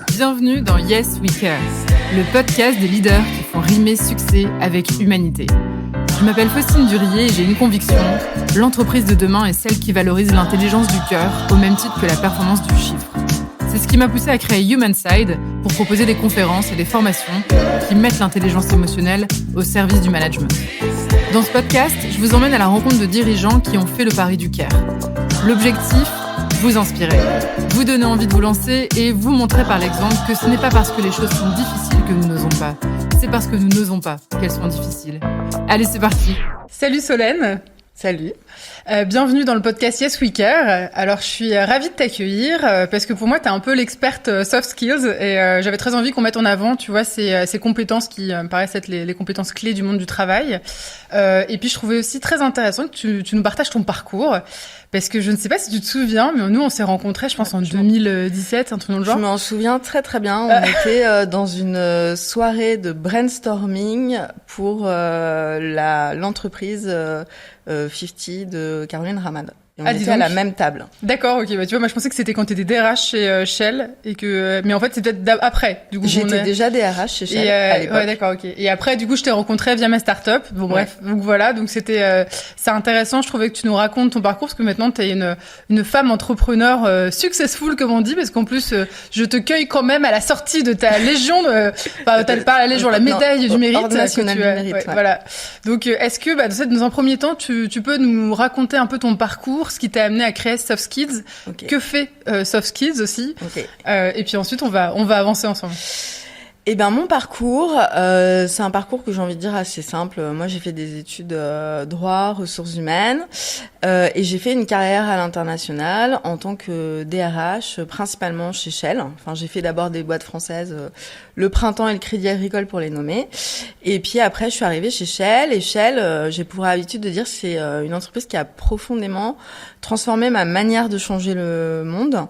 Bienvenue dans Yes We Care, le podcast des leaders qui font rimer succès avec humanité. Je m'appelle Faustine Durier et j'ai une conviction, l'entreprise de demain est celle qui valorise l'intelligence du cœur au même titre que la performance du chiffre. C'est ce qui m'a poussé à créer Humanside pour proposer des conférences et des formations qui mettent l'intelligence émotionnelle au service du management. Dans ce podcast, je vous emmène à la rencontre de dirigeants qui ont fait le pari du care. L'objectif, vous inspirer, vous donner envie de vous lancer et vous montrer par l'exemple que ce n'est pas parce que les choses sont difficiles que nous n'osons pas. C'est parce que nous n'osons pas qu'elles sont difficiles. Allez, c'est parti. Salut Solène. Salut. Bienvenue dans le podcast Yes We Care. Alors, je suis ravie de t'accueillir parce que pour moi, t'es un peu l'experte soft skills et j'avais très envie qu'on mette en avant, tu vois, ces compétences qui me paraissent être les compétences clés du monde du travail. Et puis, je trouvais aussi très intéressant que tu nous partages ton parcours parce que je ne sais pas si tu te souviens, mais nous, on s'est rencontrés, je pense, en 2017, un truc dans le genre. Je m'en souviens très très bien. On était dans une soirée de brainstorming pour l'entreprise 50 de Caroline Ramad. Et on était à la même table. D'accord, ok. Bah, tu vois, moi, je pensais que c'était quand tu étais DRH chez Shell et que, mais en fait, c'est peut-être après. Du coup, j'étais déjà DRH chez Shell à l'époque. Ouais, d'accord, ok. Et après, du coup, je t'ai rencontré via ma start-up. Bon, bref. Donc voilà. Donc c'était, c'est intéressant. Je trouvais que tu nous racontes ton parcours parce que maintenant, t'es une femme entrepreneur, successful, comme on dit, parce qu'en plus, je te cueille quand même à la sortie de ta légion, pas la légion, la médaille du mérite. Ordre national du mérite. Ouais. Voilà. Donc, est-ce que, dans un premier temps, tu peux nous raconter un peu ton parcours, ce qui t'a amené à créer Soft Skills. Okay. Que fait Soft Skills aussi. Okay. Et puis ensuite, on va avancer ensemble. Eh ben, mon parcours, c'est un parcours que j'ai envie de dire assez simple. Moi, j'ai fait des études droit, ressources humaines, et j'ai fait une carrière à l'international en tant que DRH, principalement chez Shell. Enfin, j'ai fait d'abord des boîtes françaises, le Printemps et le Crédit Agricole pour les nommer. Et puis après, je suis arrivée chez Shell. Et Shell, j'ai pour habitude de dire, c'est une entreprise qui a profondément transformé ma manière de changer le monde,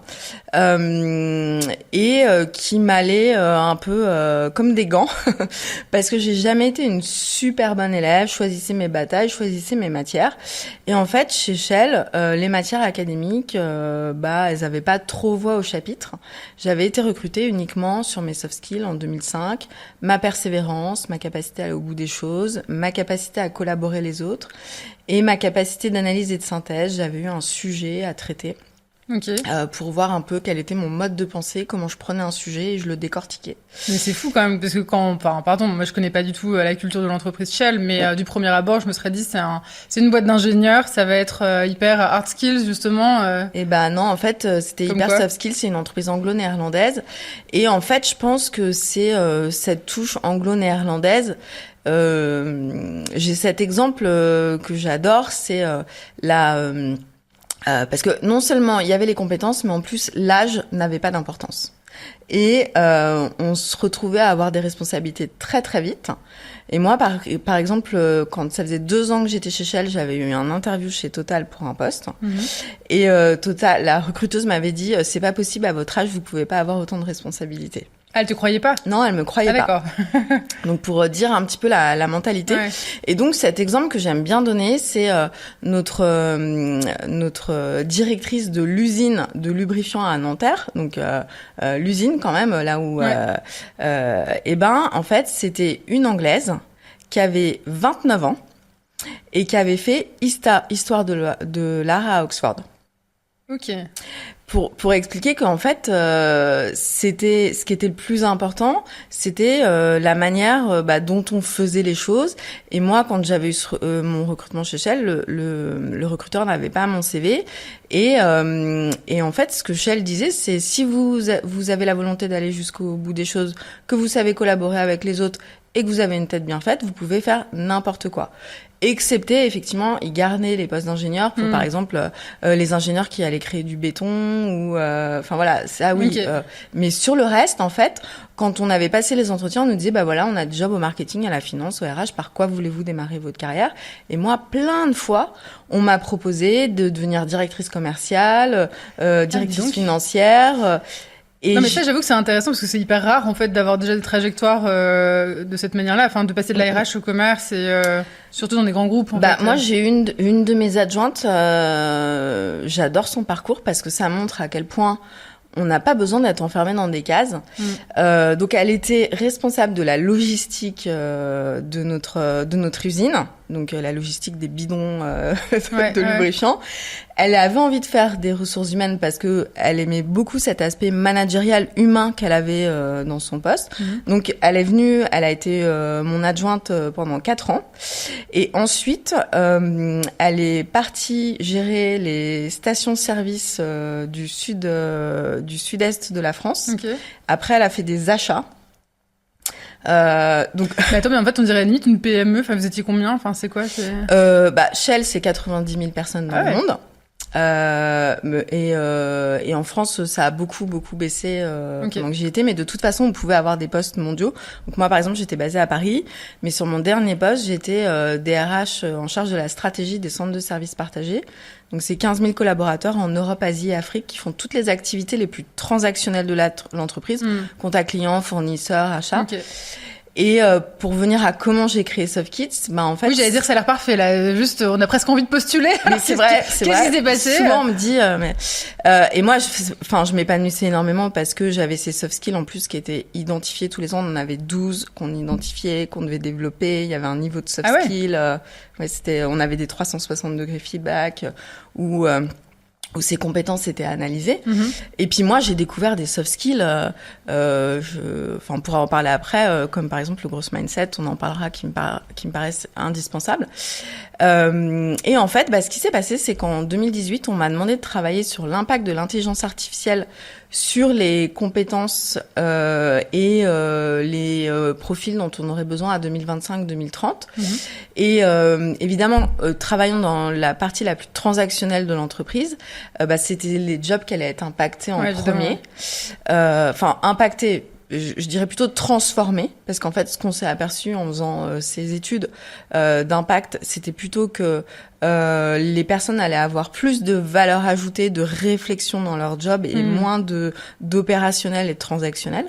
et qui m'allait un peu comme des gants, parce que j'ai jamais été une super bonne élève, je choisissais mes batailles, je choisissais mes matières. Et en fait, chez Shell, les matières académiques, elles avaient pas trop voix au chapitre. J'avais été recrutée uniquement sur mes soft skills en 2005, ma persévérance, ma capacité à aller au bout des choses, ma capacité à collaborer les autres et ma capacité d'analyse et de synthèse. J'avais eu un sujet à traiter. Okay. Pour voir un peu quel était mon mode de pensée, comment je prenais un sujet et je le décortiquais. Mais c'est fou quand même, parce que moi je connais pas du tout la culture de l'entreprise Shell, mais du premier abord, je me serais dit c'est une boîte d'ingénieurs, ça va être hyper hard skills justement. Et ben non, en fait, c'était comme hyper quoi? Soft skills, c'est une entreprise anglo-néerlandaise. Et en fait, je pense que c'est cette touche anglo-néerlandaise. J'ai cet exemple que j'adore, c'est parce que non seulement il y avait les compétences, mais en plus l'âge n'avait pas d'importance. Et on se retrouvait à avoir des responsabilités très très vite. Et moi, par exemple, quand ça faisait 2 ans que j'étais chez Shell, j'avais eu un interview chez Total pour un poste. Mm-hmm. Et Total, la recruteuse m'avait dit « C'est pas possible, à votre âge, vous pouvez pas avoir autant de responsabilités. » Elle te croyait pas? Non, elle me croyait pas. D'accord. Donc pour dire un petit peu la mentalité. Ouais. Et donc cet exemple que j'aime bien donner, c'est notre directrice de l'usine de lubrifiant à Nanterre. Donc l'usine quand même là où en fait, c'était une Anglaise qui avait 29 ans et qui avait fait histoire de l'art à Oxford. OK. Pour expliquer qu'en fait, c'était ce qui était le plus important, c'était la manière dont on faisait les choses. Et moi, quand j'avais eu mon recrutement chez Shell, le recruteur n'avait pas mon CV. Et en fait, ce que Shell disait, c'est si vous avez la volonté d'aller jusqu'au bout des choses, que vous savez collaborer avec les autres et que vous avez une tête bien faite, vous pouvez faire n'importe quoi. Excepté, effectivement, ils gardaient les postes d'ingénieurs pour, par exemple, les ingénieurs qui allaient créer du béton ou, voilà, ça, oui. Okay. Mais sur le reste, en fait, quand on avait passé les entretiens, on nous disait, on a des jobs au marketing, à la finance, au RH, par quoi voulez-vous démarrer votre carrière? Et moi, plein de fois, on m'a proposé de devenir directrice commerciale, directrice financière, Et non, mais ça, j'avoue que c'est intéressant parce que c'est hyper rare, en fait, d'avoir déjà des trajectoires de cette manière-là, enfin, de passer de la RH au commerce et surtout dans des grands groupes. En fait. Moi, j'ai une de mes adjointes, j'adore son parcours parce que ça montre à quel point on n'a pas besoin d'être enfermé dans des cases. Donc elle était responsable de la logistique de notre usine, donc la logistique des bidons de lubrifiant. Elle avait envie de faire des ressources humaines parce que elle aimait beaucoup cet aspect managérial humain qu'elle avait dans son poste. Donc elle est venue, elle a été mon adjointe pendant 4 ans. Et ensuite, elle est partie gérer les stations-service du sud-est de la France. Après, elle a fait des achats. Donc... Mais attends, mais en fait, on dirait limite une PME. Enfin, vous étiez combien? Enfin, c'est quoi? Shell, c'est 90 000 personnes dans le monde. Et en France, ça a beaucoup baissé pendant que j'y étais, mais de toute façon, on pouvait avoir des postes mondiaux. Donc moi, par exemple, j'étais basée à Paris, mais sur mon dernier poste, j'étais DRH en charge de la stratégie des centres de services partagés. Donc c'est 15 000 collaborateurs en Europe, Asie et Afrique qui font toutes les activités les plus transactionnelles de l'entreprise, contact client, fournisseur, achat. Et pour venir à comment j'ai créé SoftKids, en fait... Oui, j'allais dire, ça a l'air parfait, là. Juste, on a presque envie de postuler. Mais c'est vrai, Qu'est-ce qui s'est passé? Souvent, on me dit... et moi, je m'épanouissais énormément parce que j'avais ces soft skills, en plus, qui étaient identifiés tous les ans. On en avait 12 qu'on identifiait, qu'on devait développer. Il y avait un niveau de soft skills. On avait des 360 degrés feedback où ces compétences étaient analysées. Et puis moi, j'ai découvert des soft skills, on pourra en parler après, comme par exemple le growth mindset, on en parlera, qui me paraissent indispensables. Et en fait, ce qui s'est passé, c'est qu'en 2018, on m'a demandé de travailler sur l'impact de l'intelligence artificielle sur les compétences et les profils dont on aurait besoin à 2025-2030. Et évidemment, travaillant dans la partie la plus transactionnelle de l'entreprise, c'était les jobs qui allaient être impactés en premier. Impactés, je dirais plutôt transformés, parce qu'en fait, ce qu'on s'est aperçu en faisant ces études d'impact, c'était plutôt que les personnes allaient avoir plus de valeur ajoutée, de réflexion dans leur job et moins d'opérationnel et de transactionnel.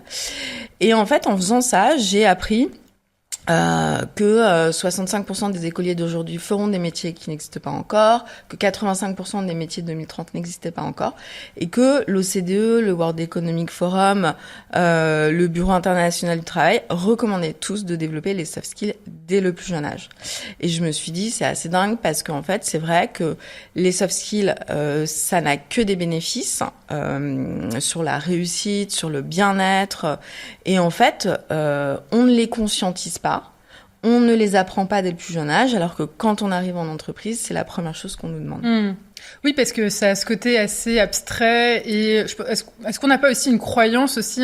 Et en fait, en faisant ça, j'ai appris que 65% des écoliers d'aujourd'hui feront des métiers qui n'existent pas encore, que 85% des métiers de 2030 n'existaient pas encore, et que l'OCDE, le World Economic Forum, le Bureau international du travail recommandaient tous de développer les soft skills dès le plus jeune âge. Et je me suis dit, c'est assez dingue parce qu'en fait, c'est vrai que les soft skills, ça n'a que des bénéfices sur la réussite, sur le bien-être, et en fait, on ne les conscientise pas. On ne les apprend pas dès le plus jeune âge, alors que quand on arrive en entreprise, c'est la première chose qu'on nous demande. Oui, parce que ça a ce côté assez abstrait. Et est-ce qu'on n'a pas aussi une croyance aussi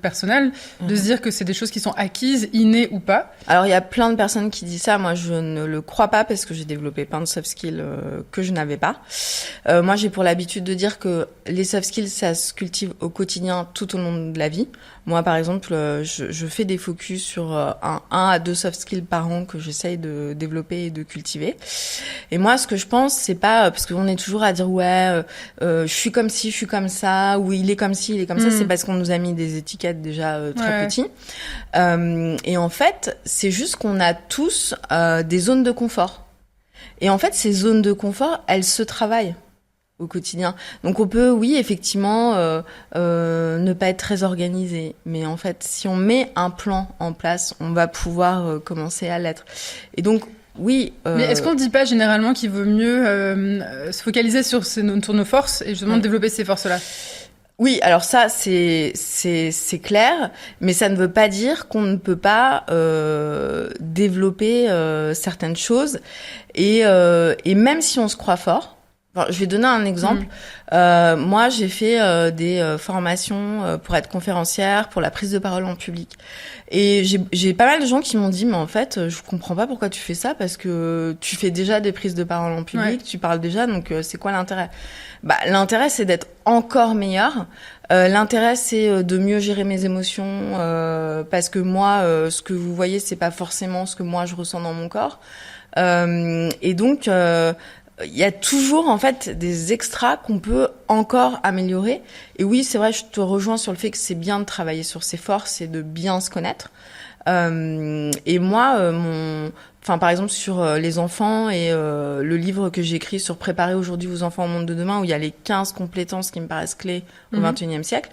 personnelle de se dire que c'est des choses qui sont acquises, innées ou pas? Alors, il y a plein de personnes qui disent ça. Moi, je ne le crois pas parce que j'ai développé plein de soft skills que je n'avais pas. Moi, j'ai pour l'habitude de dire que les soft skills, ça se cultive au quotidien tout au long de la vie. Moi, par exemple, je fais des focus sur un à 2 soft skills par an que j'essaye de développer et de cultiver. Et moi, ce que je pense, c'est pas parce qu'on est toujours à dire je suis comme ci, je suis comme ça, ou il est comme ci, il est comme ça. C'est parce qu'on nous a mis des étiquettes déjà très petits. Et en fait, c'est juste qu'on a tous des zones de confort. Et en fait, ces zones de confort, elles se travaillent au quotidien. Donc on peut, oui, effectivement, ne pas être très organisé. Mais en fait, si on met un plan en place, on va pouvoir commencer à l'être. Et donc, oui. Mais est-ce qu'on ne dit pas généralement qu'il vaut mieux se focaliser sur nos forces et justement développer ces forces-là? Oui, alors ça, c'est clair, mais ça ne veut pas dire qu'on ne peut pas développer certaines choses. Et même si on se croit fort, je vais donner un exemple. Moi, j'ai fait des formations pour être conférencière, pour la prise de parole en public. Et j'ai pas mal de gens qui m'ont dit, mais en fait, je comprends pas pourquoi tu fais ça, parce que tu fais déjà des prises de parole en public, tu parles déjà, donc c'est quoi l'intérêt? L'intérêt, c'est d'être encore meilleur. L'intérêt, c'est de mieux gérer mes émotions, parce que moi, ce que vous voyez, c'est pas forcément ce que moi je ressens dans mon corps. Et donc, il y a toujours en fait des extras qu'on peut encore améliorer. Et oui, c'est vrai, je te rejoins sur le fait que c'est bien de travailler sur ses forces et de bien se connaître. Et moi, par exemple sur les enfants et le livre que j'ai écrit sur préparer aujourd'hui vos enfants au monde de demain, où il y a les 15 compétences qui me paraissent clés au XXIe siècle,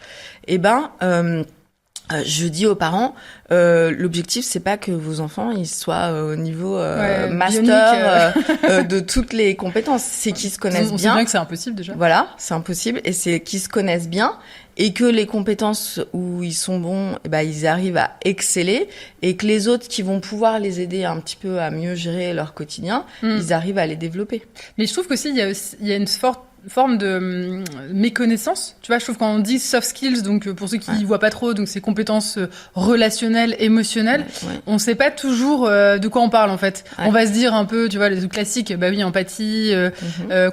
je dis aux parents, l'objectif c'est pas que vos enfants ils soient au niveau master de toutes les compétences, c'est qu'ils se connaissent on bien. sait bien que c'est impossible déjà. Voilà, c'est impossible, et c'est qu'ils se connaissent bien et que les compétences où ils sont bons, ils arrivent à exceller, et que les autres qui vont pouvoir les aider un petit peu à mieux gérer leur quotidien, ils arrivent à les développer. Mais je trouve qu'aussi il y a une forme de méconnaissance. Tu vois, je trouve quand on dit soft skills, donc pour ceux qui voient pas trop, donc c'est compétences relationnelles, émotionnelles, on sait pas toujours de quoi on parle en fait. On va se dire un peu, tu vois, les classiques, empathie,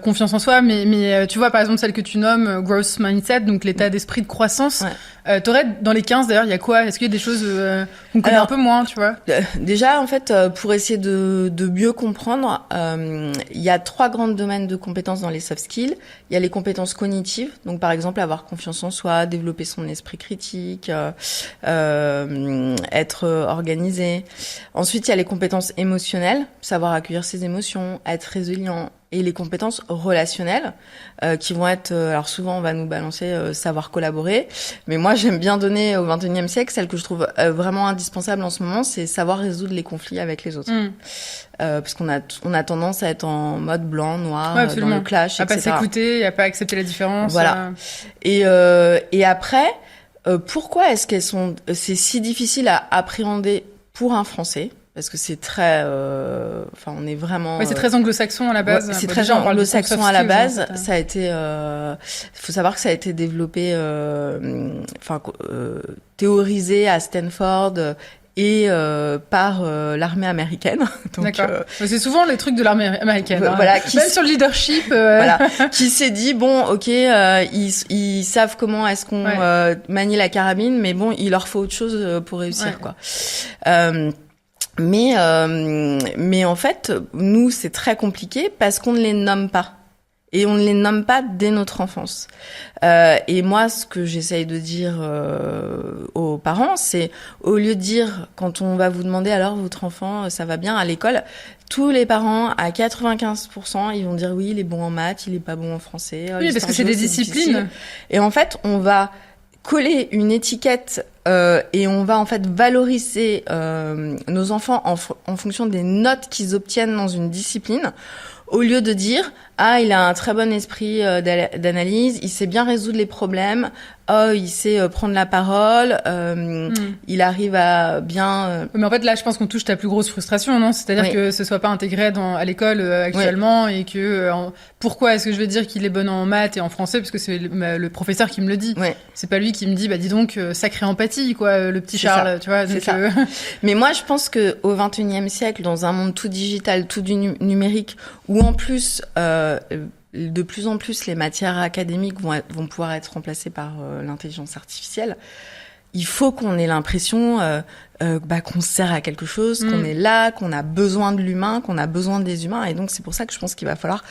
confiance en soi, mais tu vois par exemple celle que tu nommes growth mindset, donc l'état d'esprit de croissance. T'aurais dans les 15 d'ailleurs, il y a quoi? Est-ce qu'il y a des choses qu'on connaît un peu moins, tu vois? Déjà, en fait, pour essayer de mieux comprendre, il y a 3 grands domaines de compétences dans les soft skills. Il y a les compétences cognitives, donc par exemple avoir confiance en soi, développer son esprit critique, être organisé. Ensuite, il y a les compétences émotionnelles, savoir accueillir ses émotions, être résilient. Et les compétences relationnelles, qui vont être, alors souvent on va nous balancer savoir collaborer, mais moi j'aime bien donner au XXIe siècle celle que je trouve vraiment indispensable en ce moment, c'est savoir résoudre les conflits avec les autres. Parce qu'on a tendance à être en mode blanc, noir, dans le clash, etc. À pas s'écouter, à pas accepter la différence. Voilà. Et après, pourquoi est-ce c'est si difficile à appréhender pour un Français? Parce que c'est très, on est vraiment. Ouais, c'est très anglo-saxon à la base. C'est très anglo-saxon à la base. Ça a été, faut savoir que ça a été développé, théorisé à Stanford et par l'armée américaine. Donc, d'accord. C'est souvent les trucs de l'armée américaine. Voilà, même sur le leadership. Voilà, qui s'est dit bon, ok, ils savent comment est-ce qu'on manie la carabine, mais bon, il leur faut autre chose pour réussir, quoi. Mais en fait, nous, c'est très compliqué parce qu'on ne les nomme pas. Et on ne les nomme pas dès notre enfance. Et moi, ce que j'essaye de dire aux parents, c'est au lieu de dire, quand on va vous demander alors votre enfant, ça va bien à l'école, tous les parents, à 95%, ils vont dire oui, il est bon en maths, il est pas bon en français. Oui, parce que c'est des disciplines. Difficile. Et en fait, on va coller une étiquette et on va en fait valoriser nos enfants en fonction des notes qu'ils obtiennent dans une discipline, au lieu de dire il a un très bon esprit d'analyse, il sait bien résoudre les problèmes, il sait prendre la parole, il arrive à bien. Mais en fait là, je pense qu'on touche ta plus grosse frustration, non? C'est-à-dire que ce soit pas intégré à l'école actuellement et que pourquoi est-ce que je vais dire qu'il est bon en maths et en français, parce que c'est le professeur qui me le dit. C'est pas lui qui me dit dis donc sacrée empathie quoi, le petit Charles, ça. Tu vois. Donc, ça. Mais moi je pense que au XXIe siècle, dans un monde tout digital, tout du numérique, où en plus de plus en plus les matières académiques vont pouvoir être remplacées par l'intelligence artificielle, il faut qu'on ait l'impression qu'on sert à quelque chose, qu'on est là, qu'on a besoin de l'humain, qu'on a besoin des humains, et donc c'est pour ça que je pense qu'il va falloir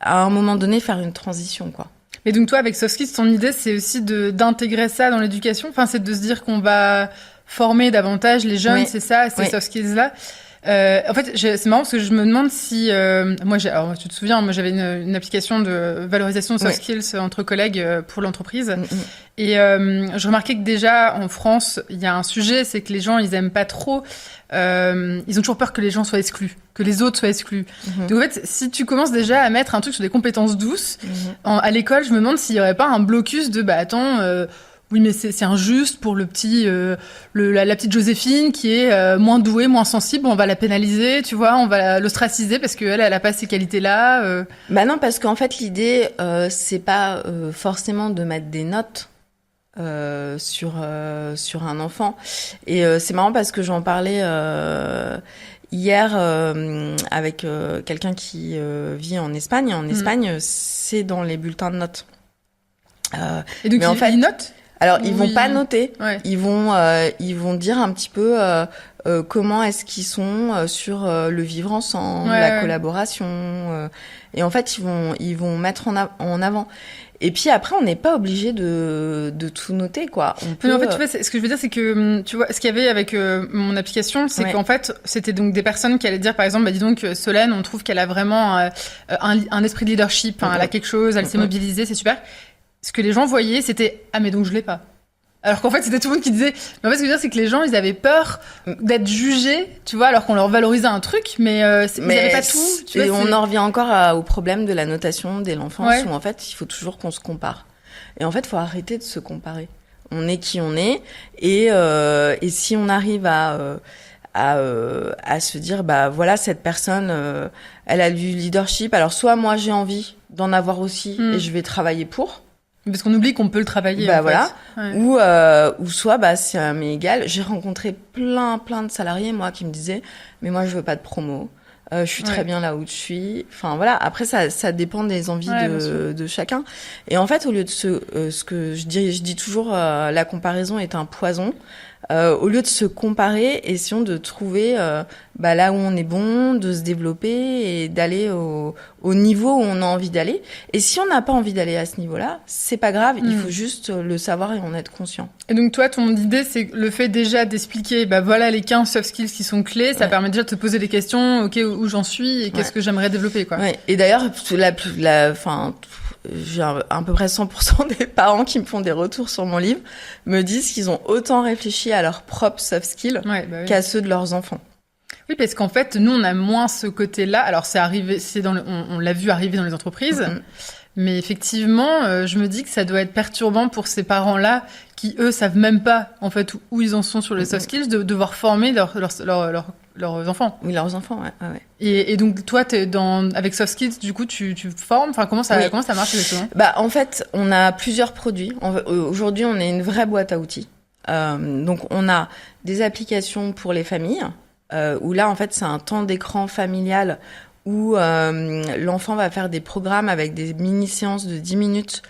à un moment donné faire une transition, quoi. Mais donc toi, avec Soft Skills, ton idée, c'est aussi d'intégrer ça dans l'éducation. Enfin, c'est de se dire qu'on va former davantage les jeunes, c'est ça, ces soft skills-là. En fait, c'est marrant parce que je me demande si alors tu te souviens, moi j'avais une application de valorisation de soft skills entre collègues pour l'entreprise, et je remarquais que déjà en France, il y a un sujet, c'est que les gens ils aiment pas trop. Ils ont toujours peur que les gens soient exclus, que les autres soient exclus. Donc en fait, si tu commences déjà à mettre un truc sur des compétences douces à l'école, je me demande s'il y aurait pas un blocus de oui, mais c'est injuste pour le petit, la petite Joséphine qui est moins douée, moins sensible. On va la pénaliser, tu vois, on va l'ostraciser parce qu'elle a pas ces qualités-là. Bah non, parce qu'en fait l'idée c'est pas forcément de mettre des notes sur un enfant. Et c'est marrant parce que j'en parlais hier avec quelqu'un qui vit en Espagne. En Espagne, c'est dans les bulletins de notes. Et donc mais en fait, ils notent. Alors, ils vont pas noter. Ouais. Ils vont dire un petit peu comment est-ce qu'ils sont sur le vivre ensemble, la collaboration. Et en fait, ils vont mettre en avant. Et puis après, on n'est pas obligé de tout noter, quoi. On peut... Mais en fait, tu vois, ce que je veux dire, c'est que, tu vois, ce qu'il y avait avec mon application, c'est qu'en fait, c'était donc des personnes qui allaient dire, par exemple, bah, dis donc, Solène, on trouve qu'elle a vraiment un esprit de leadership, elle a quelque chose, elle s'est mobilisée, c'est super. Ce que les gens voyaient, c'était « Ah, mais donc je l'ai pas ». Alors qu'en fait, c'était tout le monde qui disait... Mais en fait, ce que je veux dire, c'est que les gens, ils avaient peur d'être jugés, tu vois, alors qu'on leur valorisait un truc, mais ils n'avaient pas tout. Tu vois, on en revient encore au problème de la notation dès l'enfance, où en fait, il faut toujours qu'on se compare. Et en fait, il faut arrêter de se comparer. On est qui on est, et si on arrive à se dire, bah voilà, cette personne, elle a du leadership, alors soit moi j'ai envie d'en avoir aussi, et je vais travailler pour... Parce qu'on oublie qu'on peut le travailler. Bah en voilà. Fait. Ouais. Ou soit, bah, c'est mais égal. J'ai rencontré plein de salariés, moi, qui me disaient, mais moi, je veux pas de promo. Je suis très bien là où je suis. Enfin, voilà. Après, ça dépend des envies de chacun. Et en fait, au lieu de ce que je dis toujours, la comparaison est un poison. Au lieu de se comparer, essayons de trouver là où on est bon, de se développer et d'aller au niveau où on a envie d'aller. Et si on n'a pas envie d'aller à ce niveau-là, c'est pas grave, il faut juste le savoir et en être conscient. Et donc toi, ton idée, c'est le fait déjà d'expliquer, voilà les 15 soft skills qui sont clés, ça permet déjà de te poser des questions, ok, où j'en suis et qu'est-ce que j'aimerais développer, quoi. Ouais. Et d'ailleurs, j'ai à peu près 100% des parents qui me font des retours sur mon livre me disent qu'ils ont autant réfléchi à leurs propres soft skills qu'à ceux de leurs enfants. Oui, parce qu'en fait, nous, on a moins ce côté-là. Alors, on l'a vu arriver dans les entreprises. Mais effectivement, je me dis que ça doit être perturbant pour ces parents-là qui, eux, savent même pas, en fait, où ils en sont sur les soft skills, de devoir former leurs enfants. Oui, leurs enfants, ouais. Et donc, toi, avec soft skills, du coup, tu formes. Enfin, comment ça marche exactement ? En fait, on a plusieurs produits. Aujourd'hui, on est une vraie boîte à outils. Donc, on a des applications pour les familles, où là, en fait, c'est un temps d'écran familial où l'enfant va faire des programmes avec des mini-séances de 10 minutes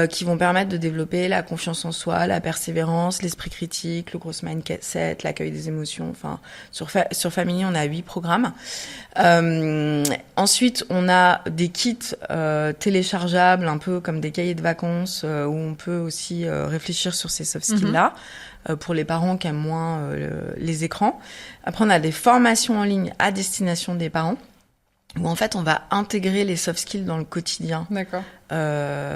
qui vont permettre de développer la confiance en soi, la persévérance, l'esprit critique, le growth mindset, l'accueil des émotions. Enfin, sur Family, on a 8 programmes. Ensuite, on a des kits téléchargeables, un peu comme des cahiers de vacances, où on peut aussi réfléchir sur ces soft skills-là. Pour les parents qui aiment moins les écrans. Après, on a des formations en ligne à destination des parents, où en fait on va intégrer les soft skills dans le quotidien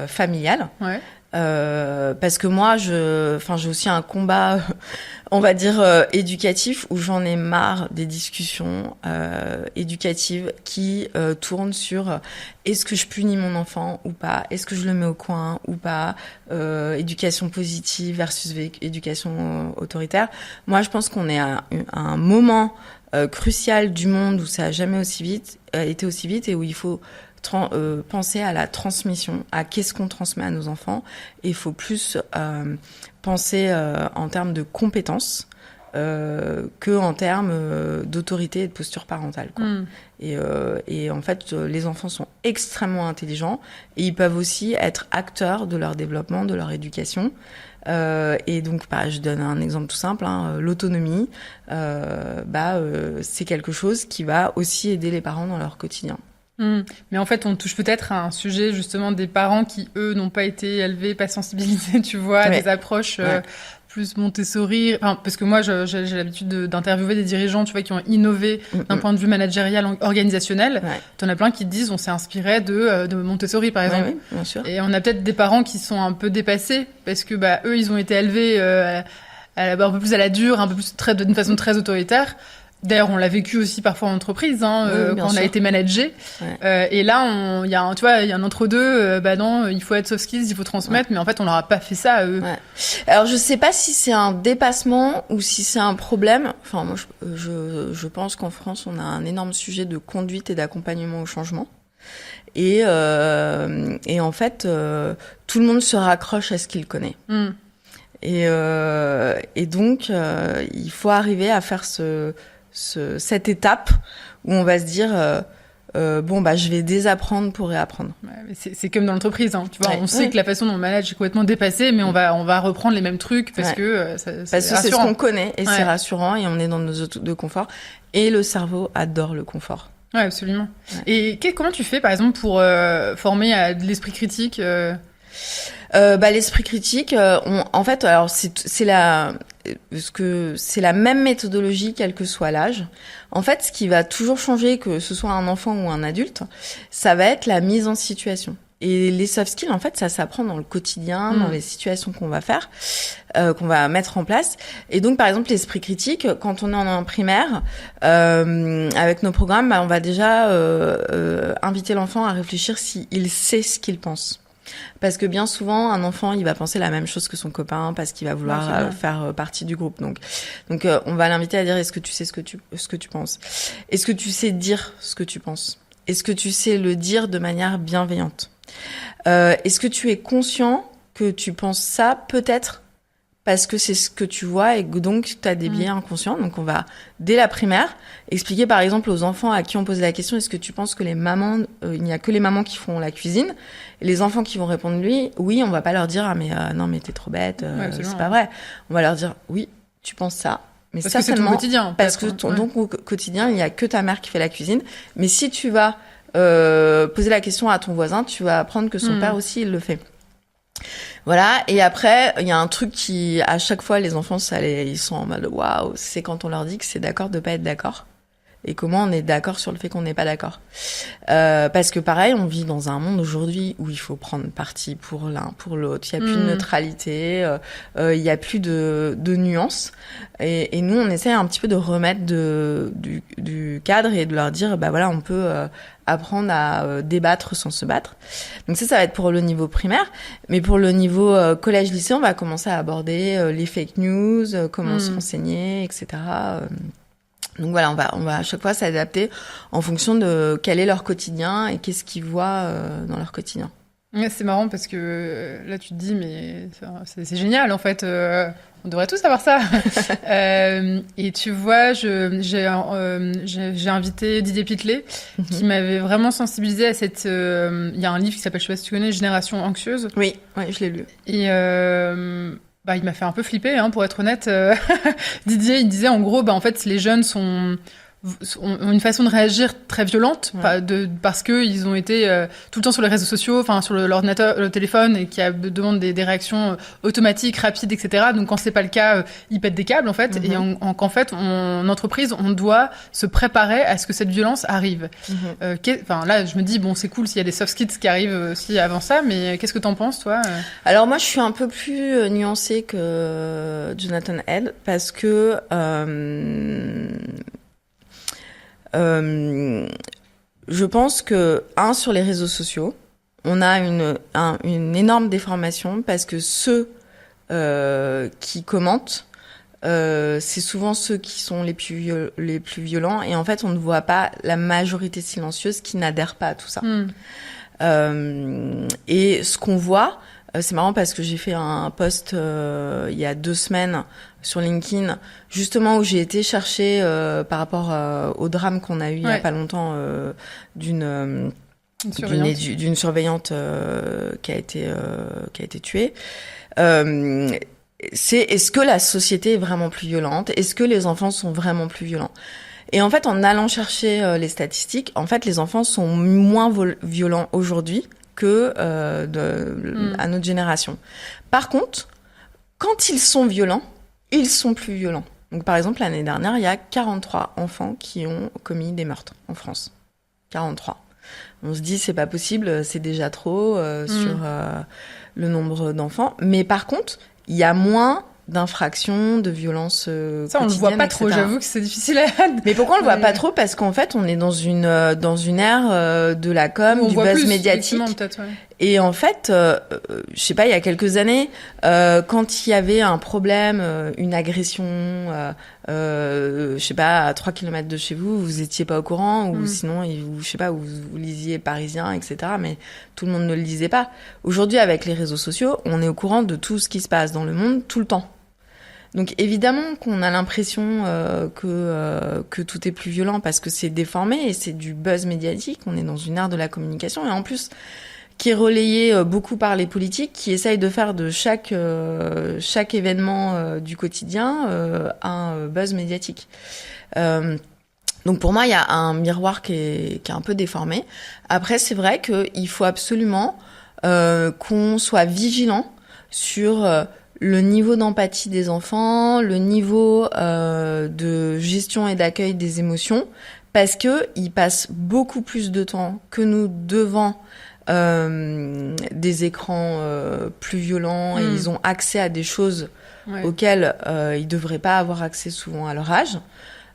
familial. Ouais. Parce que moi, j'ai aussi un combat, on va dire, éducatif, où j'en ai marre des discussions éducatives qui tournent sur est-ce que je punis mon enfant ou pas, est-ce que je le mets au coin ou pas, éducation positive versus éducation autoritaire. Moi, je pense qu'on est à un moment crucial du monde où ça a jamais été aussi vite et où il faut penser à la transmission, à qu'est-ce qu'on transmet à nos enfants. Et il faut plus penser en termes de compétences que en termes d'autorité et de posture parentale, quoi. Et en fait, les enfants sont extrêmement intelligents et ils peuvent aussi être acteurs de leur développement, de leur éducation. Et donc, je donne un exemple tout simple, l'autonomie, c'est quelque chose qui va aussi aider les parents dans leur quotidien. Mais en fait, on touche peut-être à un sujet justement des parents qui, eux, n'ont pas été élevés, pas sensibilisés, tu vois, à des approches plus Montessori. Enfin, parce que moi, j'ai l'habitude d'interviewer des dirigeants, tu vois, qui ont innové d'un point de vue managérial, organisationnel. T'en as plein qui te disent, on s'est inspiré de Montessori, par exemple. Oui, bien sûr. Et on a peut-être des parents qui sont un peu dépassés parce que, eux, ils ont été élevés un peu plus à la dure, un peu plus d'une façon très autoritaire. D'ailleurs, on l'a vécu aussi parfois en entreprise, quand on a été managé. Et là, il y a un entre-deux. Non, il faut être soft skills, il faut transmettre, mais en fait, on leur a pas fait ça à eux. Alors, je sais pas si c'est un dépassement ou si c'est un problème. Enfin, moi, je pense qu'en France, on a un énorme sujet de conduite et d'accompagnement au changement. Et en fait, tout le monde se raccroche à ce qu'il connaît. Et donc, il faut arriver à faire cette étape où on va se dire je vais désapprendre pour réapprendre. Ouais, mais c'est comme dans l'entreprise, hein, tu vois, on sait que la façon dont on manage est complètement dépassée, mais on va reprendre les mêmes trucs parce que c'est ce qu'on connaît et c'est rassurant et on est dans nos zones de confort et le cerveau adore le confort. Ouais, absolument. Ouais. Et comment tu fais, par exemple, pour former à de l'esprit critique L'esprit critique, en fait, alors c'est la même méthodologie quel que soit l'âge. En fait, ce qui va toujours changer, que ce soit un enfant ou un adulte, ça va être la mise en situation. Et les soft skills, en fait, ça s'apprend dans le quotidien, dans les situations qu'on va faire, qu'on va mettre en place. Et donc, par exemple, l'esprit critique, quand on est en primaire, avec nos programmes, on va déjà inviter l'enfant à réfléchir s'il sait ce qu'il pense. Parce que bien souvent, un enfant, il va penser la même chose que son copain parce qu'il va vouloir faire partie du groupe. Donc, on va l'inviter à dire: est-ce que tu sais ce que tu penses? Est-ce que tu sais dire ce que tu penses? Est-ce que tu sais le dire de manière bienveillante? Est-ce que tu es conscient que tu penses ça peut-être parce que c'est ce que tu vois et que donc tu as des biais inconscients? Donc on va, dès la primaire, expliquer par exemple aux enfants à qui on pose la question: est-ce que tu penses que les mamans, il n'y a que les mamans qui font la cuisine? Et les enfants qui vont répondre oui, on va pas leur dire: ah mais non mais t'es trop bête, c'est pas vrai. On va leur dire: oui, tu penses ça. Mais parce que c'est ton quotidien. Parce que ton quotidien, il n'y a que ta mère qui fait la cuisine. Mais si tu vas poser la question à ton voisin, tu vas apprendre que son père aussi, il le fait. Voilà. Et après, il y a un truc qui, à chaque fois, les enfants, ils sont en mode waouh, c'est quand on leur dit que c'est d'accord de pas être d'accord. Et comment on est d'accord sur le fait qu'on n'est pas d'accord. Parce que pareil, on vit dans un monde aujourd'hui où il faut prendre parti pour l'un, pour l'autre. Il n'y a plus de neutralité, il n'y a plus de nuances. Et nous, on essaie un petit peu de remettre du cadre et de leur dire, on peut apprendre à débattre sans se battre. Donc ça va être pour le niveau primaire. Mais pour le niveau collège-lycée, on va commencer à aborder les fake news, comment se renseigner, etc. Donc voilà, on va à chaque fois s'adapter en fonction de quel est leur quotidien et qu'est-ce qu'ils voient dans leur quotidien. Ouais, c'est marrant parce que là tu te dis mais c'est génial en fait, on devrait tous avoir ça. Et tu vois, j'ai invité Didier Pitlet qui m'avait vraiment sensibilisée à cette. Il y a un livre qui s'appelle, je sais pas si tu connais, Génération anxieuse. Oui, je l'ai lu. Et il m'a fait un peu flipper, pour être honnête. Didier, il disait en gros, en fait, les jeunes ont une façon de réagir très violente, parce que ils ont été tout le temps sur les réseaux sociaux, sur l'ordinateur, le téléphone, et qui demandent des réactions automatiques, rapides, etc. Donc quand c'est pas le cas, ils pètent des câbles en fait, et qu'en fait, en entreprise, on doit se préparer à ce que cette violence arrive. Là, je me dis c'est cool s'il y a des soft skills qui arrivent aussi avant ça, mais qu'est-ce que t'en penses toi? Alors moi, je suis un peu plus nuancée que Jonathan Head parce que je pense que, sur les réseaux sociaux, on a une énorme déformation parce que ceux qui commentent, c'est souvent ceux qui sont les plus violents et en fait, on ne voit pas la majorité silencieuse qui n'adhère pas à tout ça. Et ce qu'on voit, c'est marrant parce que j'ai fait un post il y a 2 semaines sur LinkedIn, justement où j'ai été chercher par rapport au drame qu'on a eu il y a pas longtemps d'une surveillante qui a été tuée. C'est est-ce que la société est vraiment plus violente? Est-ce que les enfants sont vraiment plus violents? Et en fait, en allant chercher les statistiques, en fait, les enfants sont moins violents aujourd'hui que à notre génération. Par contre, quand ils sont violents, ils sont plus violents. Donc, par exemple, l'année dernière, il y a 43 enfants qui ont commis des meurtres en France. 43. On se dit, c'est pas possible, c'est déjà trop sur le nombre d'enfants. Mais par contre, il y a moins d'infractions, de violences ça, on le voit pas trop, j'avoue que c'est difficile à... Mais pourquoi on le voit pas trop? Parce qu'en fait, on est dans une ère de la com, du buzz médiatique. Et en fait, je sais pas, il y a quelques années, quand il y avait un problème, une agression, je sais pas, à 3 km de chez vous, vous étiez pas au courant, ou sinon, je sais pas, vous lisiez Parisien, etc., mais tout le monde ne le lisait pas. Aujourd'hui, avec les réseaux sociaux, on est au courant de tout ce qui se passe dans le monde tout le temps. Donc évidemment qu'on a l'impression que tout est plus violent parce que c'est déformé et c'est du buzz médiatique. On est dans une ère de la communication et en plus qui est relayé beaucoup par les politiques qui essayent de faire de chaque événement du quotidien un buzz médiatique. Donc pour moi, il y a un miroir qui est un peu déformé. Après, c'est vrai qu'il faut absolument qu'on soit vigilant sur le niveau d'empathie des enfants, le niveau de gestion et d'accueil des émotions, parce que ils passent beaucoup plus de temps que nous devant des écrans plus violents et ils ont accès à des choses auxquelles ils devraient pas avoir accès souvent à leur âge.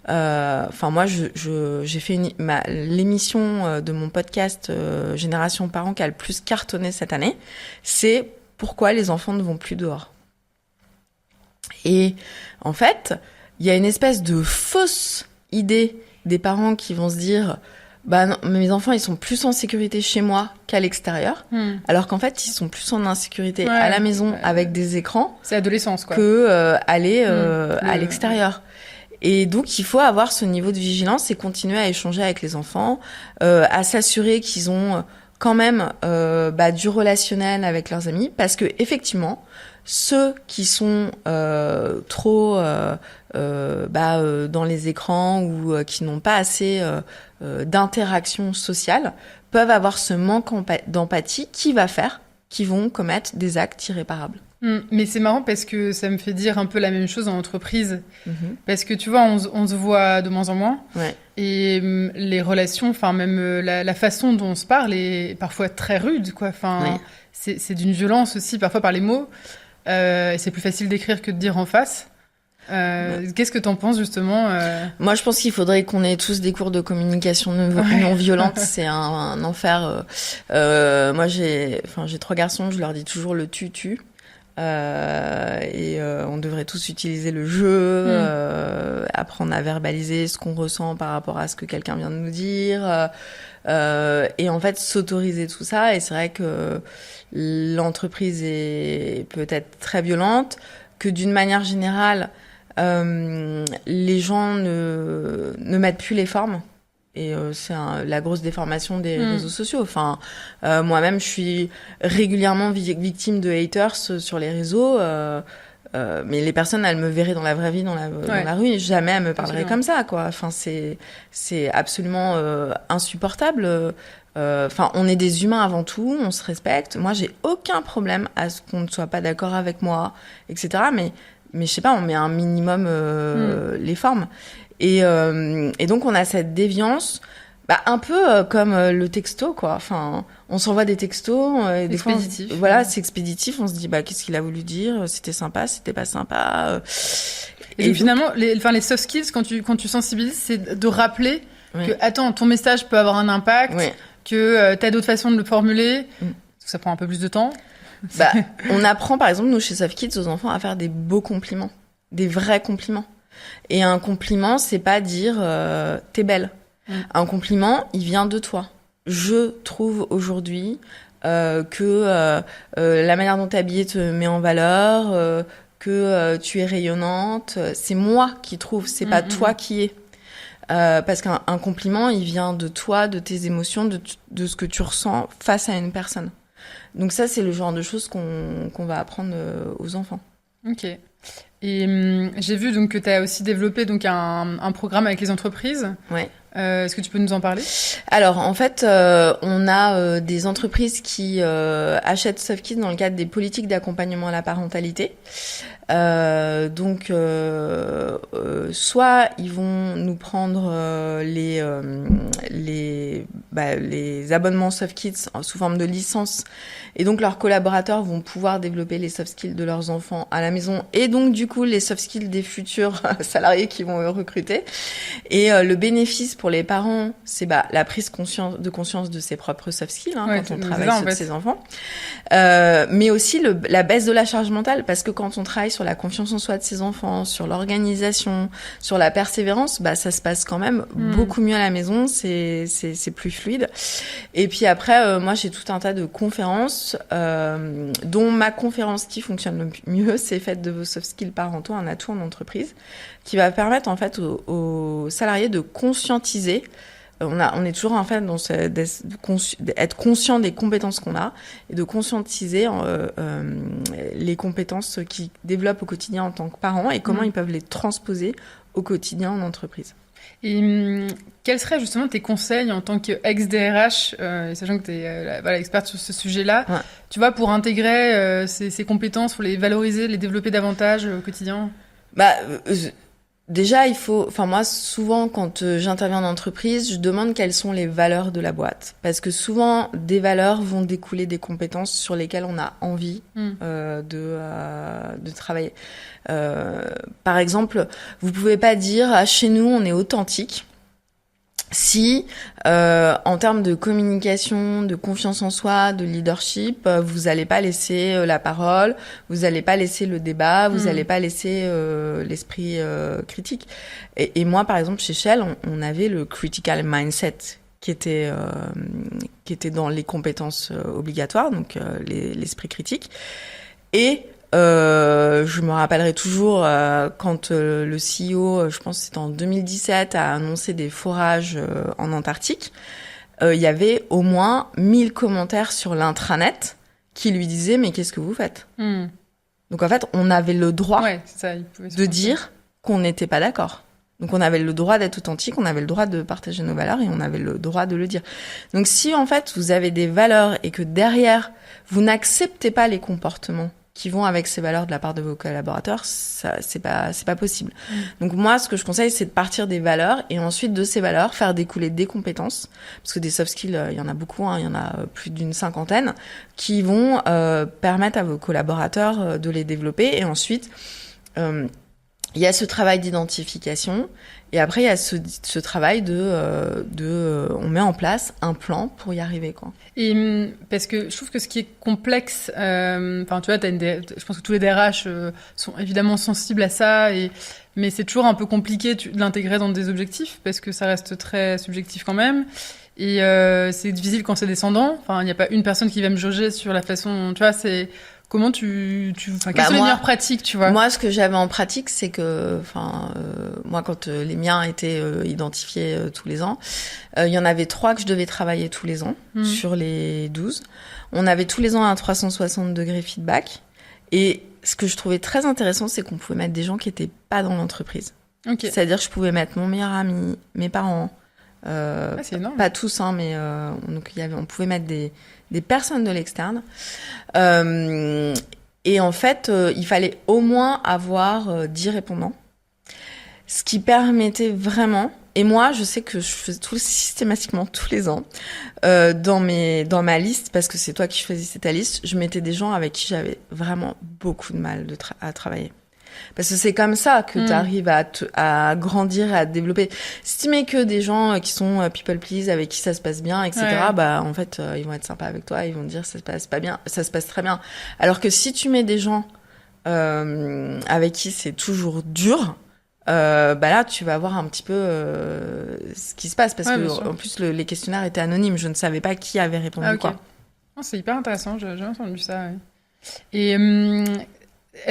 Enfin moi j'ai fait l'émission de mon podcast Génération Parents qui a le plus cartonné cette année, c'est pourquoi les enfants ne vont plus dehors. Et en fait, il y a une espèce de fausse idée des parents qui vont se dire bah non, mes enfants ils sont plus en sécurité chez moi qu'à l'extérieur, alors qu'en fait ils sont plus en insécurité à la maison avec des écrans. C'est l'adolescence quoi. Que aller à l'extérieur. Et donc, il faut avoir ce niveau de vigilance et continuer à échanger avec les enfants, à s'assurer qu'ils ont quand même du relationnel avec leurs amis, parce que effectivement, ceux qui sont trop dans les écrans ou qui n'ont pas assez d'interaction sociale peuvent avoir ce manque d'empathie qui va faire qu'ils vont commettre des actes irréparables. Mais c'est marrant parce que ça me fait dire un peu la même chose en entreprise. Parce que tu vois, on se voit de moins en moins. Ouais. Et les relations, enfin même la façon dont on se parle est parfois très rude, quoi. Enfin, c'est d'une violence aussi, parfois par les mots. Et c'est plus facile d'écrire que de dire en face. Qu'est-ce que t'en penses justement Moi, je pense qu'il faudrait qu'on ait tous des cours de communication non violente. C'est un enfer. Moi, j'ai 3 garçons. Je leur dis toujours le tu. On devrait tous utiliser le jeu, apprendre à verbaliser ce qu'on ressent par rapport à ce que quelqu'un vient de nous dire, et en fait s'autoriser tout ça. Et c'est vrai que l'entreprise est peut-être très violente, que d'une manière générale, les gens ne mettent plus les formes. Et c'est la grosse déformation des réseaux sociaux. Enfin, moi-même, je suis régulièrement victime de haters sur les réseaux. Mais les personnes, elles me verraient dans la vraie vie, dans la rue, et jamais elles me parleraient comme ça, quoi. Enfin, c'est absolument insupportable. Enfin, on est des humains avant tout, on se respecte. Moi, j'ai aucun problème à ce qu'on ne soit pas d'accord avec moi, etc. Mais je sais pas, on met un minimum les formes. Et donc on a cette déviance, un peu comme le texto, quoi. Enfin, on s'envoie des textos, des fois, voilà, c'est expéditif. On se dit qu'est-ce qu'il a voulu dire, c'était sympa, c'était pas sympa. Et donc, finalement, les soft skills quand tu sensibilises, c'est de rappeler que attends, ton message peut avoir un impact, que t'as d'autres façons de le formuler. Ça prend un peu plus de temps. On apprend par exemple nous chez Soft Kids aux enfants à faire des beaux compliments, des vrais compliments. Et un compliment, c'est pas dire t'es belle. Un compliment, il vient de toi. Je trouve aujourd'hui que la manière dont t'es habillée te met en valeur, que tu es rayonnante. C'est moi qui trouve, c'est pas toi qui es. Parce qu'un compliment, il vient de toi, de tes émotions, de ce que tu ressens face à une personne. Donc ça, c'est le genre de choses qu'on va apprendre aux enfants. Ok. Et j'ai vu donc que tu as aussi développé donc un programme avec les entreprises. Ouais. Est-ce que tu peux nous en parler ? Alors en fait, on a des entreprises qui achètent Soft Kids dans le cadre des politiques d'accompagnement à la parentalité. Donc soit ils vont nous prendre les abonnements Soft Kids sous forme de licence, et donc leurs collaborateurs vont pouvoir développer les soft skills de leurs enfants à la maison, et donc du coup les soft skills des futurs salariés qui vont recruter. Et le bénéfice pour les parents, c'est la prise de conscience de ses propres soft skills quand on travaille sur ses enfants, mais aussi la baisse de la charge mentale, parce que quand on travaille sur la confiance en soi de ses enfants, sur l'organisation, sur la persévérance, ça se passe quand même beaucoup mieux à la maison, c'est plus fluide. Et puis après, moi j'ai tout un tas de conférences, dont ma conférence qui fonctionne le mieux, c'est Faites de vos soft soft skills parentaux un atout en entreprise qui va permettre en fait aux salariés de conscientiser. On est toujours en fait dans être conscient des compétences qu'on a et de conscientiser les compétences qu'ils développent au quotidien en tant que parents et comment ils peuvent les transposer au quotidien en entreprise. Et quels seraient justement tes conseils en tant qu'ex-DRH, sachant que tu es experte sur ce sujet-là, tu vois, pour intégrer ces compétences, pour les valoriser, les développer davantage au quotidien? Déjà, moi, souvent, quand j'interviens en entreprise, je demande quelles sont les valeurs de la boîte. Parce que souvent, des valeurs vont découler des compétences sur lesquelles on a envie de travailler. Par exemple, vous pouvez pas dire, chez nous, on est authentique. Si, en termes de communication, de confiance en soi, de leadership, vous allez pas laisser la parole, vous allez pas laisser le débat, vous allez pas laisser l'esprit critique. Et moi, par exemple, chez Shell, on avait le critical mindset qui était dans les compétences obligatoires, donc l'esprit critique. Et je me rappellerai toujours quand le CEO, je pense que c'était en 2017, a annoncé des forages en Antarctique. Il y avait au moins 1000 commentaires sur l'intranet qui lui disaient « Mais qu'est-ce que vous faites ?» Donc en fait, on avait le droit de dire qu'on n'était pas d'accord. Donc on avait le droit d'être authentique, on avait le droit de partager nos valeurs et on avait le droit de le dire. Donc si en fait vous avez des valeurs et que derrière vous n'acceptez pas les comportements qui vont avec ces valeurs de la part de vos collaborateurs, ça, c'est pas possible. Donc moi, ce que je conseille, c'est de partir des valeurs et ensuite de ces valeurs, faire découler des compétences, parce que des soft skills, il y en a beaucoup, il y en a plus d'une 50aine, qui vont permettre à vos collaborateurs de les développer. Et ensuite, il y a ce travail d'identification. Et après, il y a ce travail on met en place un plan pour y arriver, quoi. Et parce que je trouve que ce qui est complexe, tu vois, je pense que tous les DRH sont évidemment sensibles à ça, mais c'est toujours un peu compliqué de l'intégrer dans des objectifs parce que ça reste très subjectif quand même. Et c'est difficile quand c'est descendant. Enfin, il n'y a pas une personne qui va me juger sur la façon, tu vois, c'est... Comment quelles sont les meilleures pratiques, tu vois? Moi, ce que j'avais en pratique, c'est que, moi, quand les miens étaient identifiés tous les ans, il y en avait 3 que je devais travailler tous les ans sur les 12. On avait tous les ans un 360 degrés feedback. Et ce que je trouvais très intéressant, c'est qu'on pouvait mettre des gens qui étaient pas dans l'entreprise. Okay. C'est-à-dire que je pouvais mettre mon meilleur ami, mes parents. C'est énorme. Pas tous, mais donc on pouvait mettre des personnes de l'externe. Et en fait, il fallait au moins avoir 10 répondants. Ce qui permettait vraiment... Et moi, je sais que je faisais systématiquement tous les ans dans ma liste, parce que c'est toi qui choisissais ta liste, je mettais des gens avec qui j'avais vraiment beaucoup de mal à travailler. Parce que c'est comme ça que tu arrives à grandir, à te développer. Si tu mets que des gens qui sont people please, avec qui ça se passe bien, etc., en fait, ils vont être sympas avec toi, ils vont te dire ça se passe pas bien, ça se passe très bien. Alors que si tu mets des gens avec qui c'est toujours dur, là, tu vas voir un petit peu ce qui se passe. Parce que, en plus, les questionnaires étaient anonymes. Je ne savais pas qui avait répondu quoi. Oh, c'est hyper intéressant, j'ai jamais entendu ça. Ouais. Et...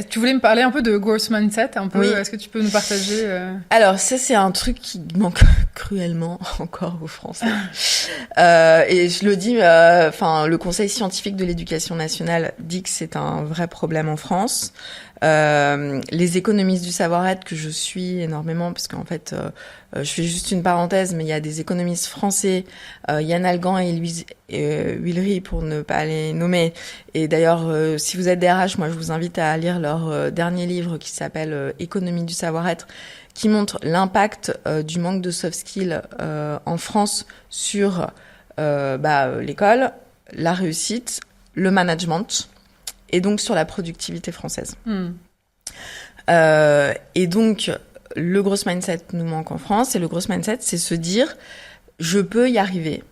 tu voulais me parler un peu de growth mindset, un peu. Oui. Est-ce que tu peux nous partager Alors ça, c'est un truc qui manque cruellement encore aux Français. Et je le dis, le Conseil scientifique de l'éducation nationale dit que c'est un vrai problème en France. Les économistes du savoir-être que je suis énormément, parce qu'en fait, je fais juste une parenthèse, mais il y a des économistes français, Yann Algan et Louise Huillery, pour ne pas les nommer. Et d'ailleurs, si vous êtes DRH, moi je vous invite à lire leur dernier livre qui s'appelle Économie du savoir-être, qui montre l'impact du manque de soft skills en France sur l'école, la réussite, le management, et donc sur la productivité française. Et donc, le growth mindset nous manque en France, et le growth mindset, c'est se dire, je peux y arriver.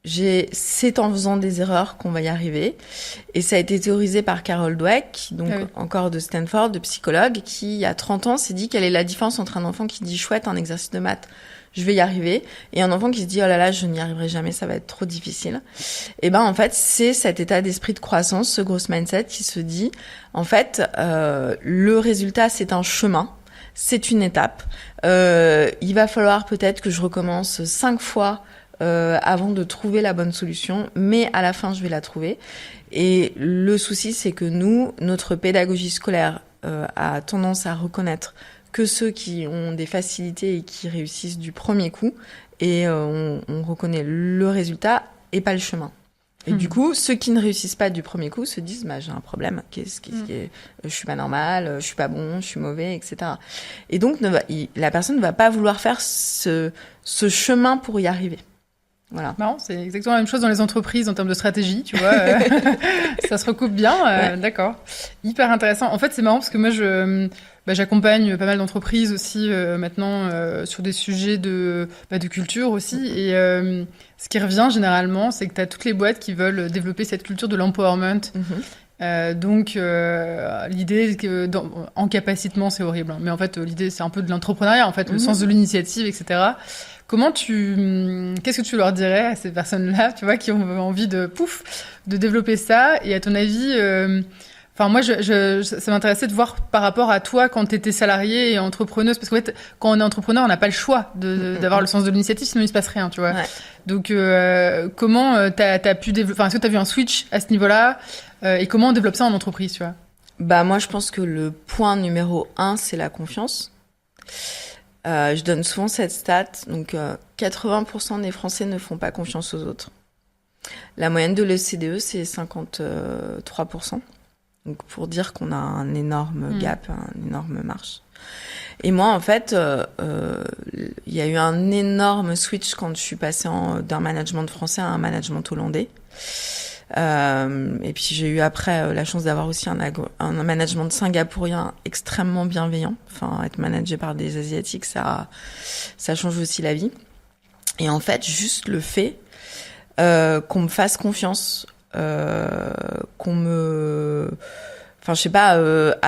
C'est en faisant des erreurs qu'on va y arriver. Et ça a été théorisé par Carol Dweck, donc encore de Stanford, de psychologue, qui, il y a 30 ans, s'est dit quelle est la différence entre un enfant qui dit chouette, un exercice de maths, je vais y arriver. Et un enfant qui se dit, oh là là, je n'y arriverai jamais, ça va être trop difficile. Et ben, en fait, c'est cet état d'esprit de croissance, ce growth mindset qui se dit, en fait, le résultat, c'est un chemin. C'est une étape. Il va falloir peut-être que je recommence 5 fois avant de trouver la bonne solution, mais à la fin, je vais la trouver. Et le souci, c'est que nous, notre pédagogie scolaire a tendance à reconnaître que ceux qui ont des facilités et qui réussissent du premier coup, et on reconnaît le résultat et pas le chemin. Et du coup, ceux qui ne réussissent pas du premier coup se disent, j'ai un problème, je suis pas normal, je suis pas bon, je suis mauvais, etc. Et donc, la personne ne va pas vouloir faire ce chemin pour y arriver. Voilà. Marrant, c'est exactement la même chose dans les entreprises en termes de stratégie, tu vois. Ça se recoupe bien, ouais. D'accord. Hyper intéressant. En fait, c'est marrant parce que moi, j'accompagne pas mal d'entreprises aussi maintenant sur des sujets de culture aussi. Et ce qui revient généralement, c'est que tu as toutes les boîtes qui veulent développer cette culture de l'empowerment. Donc, l'idée que en capacitement, c'est horrible. Hein. Mais en fait, l'idée, c'est un peu de l'entrepreneuriat, en fait, le sens de l'initiative, etc. Qu'est-ce que tu leur dirais à ces personnes-là, tu vois, qui ont envie de développer ça? Et à ton avis, moi, ça m'intéressait de voir par rapport à toi quand tu étais salariée et entrepreneuse, parce qu'en fait, quand on est entrepreneur, on n'a pas le choix d'avoir le sens de l'initiative, sinon il se passe rien, tu vois. Ouais. Donc, comment t'as pu développer, est-ce que t'as vu un switch à ce niveau-là, et comment on développe ça en entreprise, tu vois? Moi, je pense que le point numéro 1, c'est la confiance. Je donne souvent cette stat, donc 80% des Français ne font pas confiance aux autres. La moyenne de l'OCDE, c'est 53%. Donc pour dire qu'on a un énorme gap, une énorme marche. Et moi, en fait, il y a eu un énorme switch quand je suis passée d'un management français à un management hollandais. Et puis j'ai eu après la chance d'avoir aussi un management singapourien extrêmement bienveillant. Enfin, être managé par des Asiatiques, ça change aussi la vie. Et en fait, juste le fait qu'on me fasse confiance, à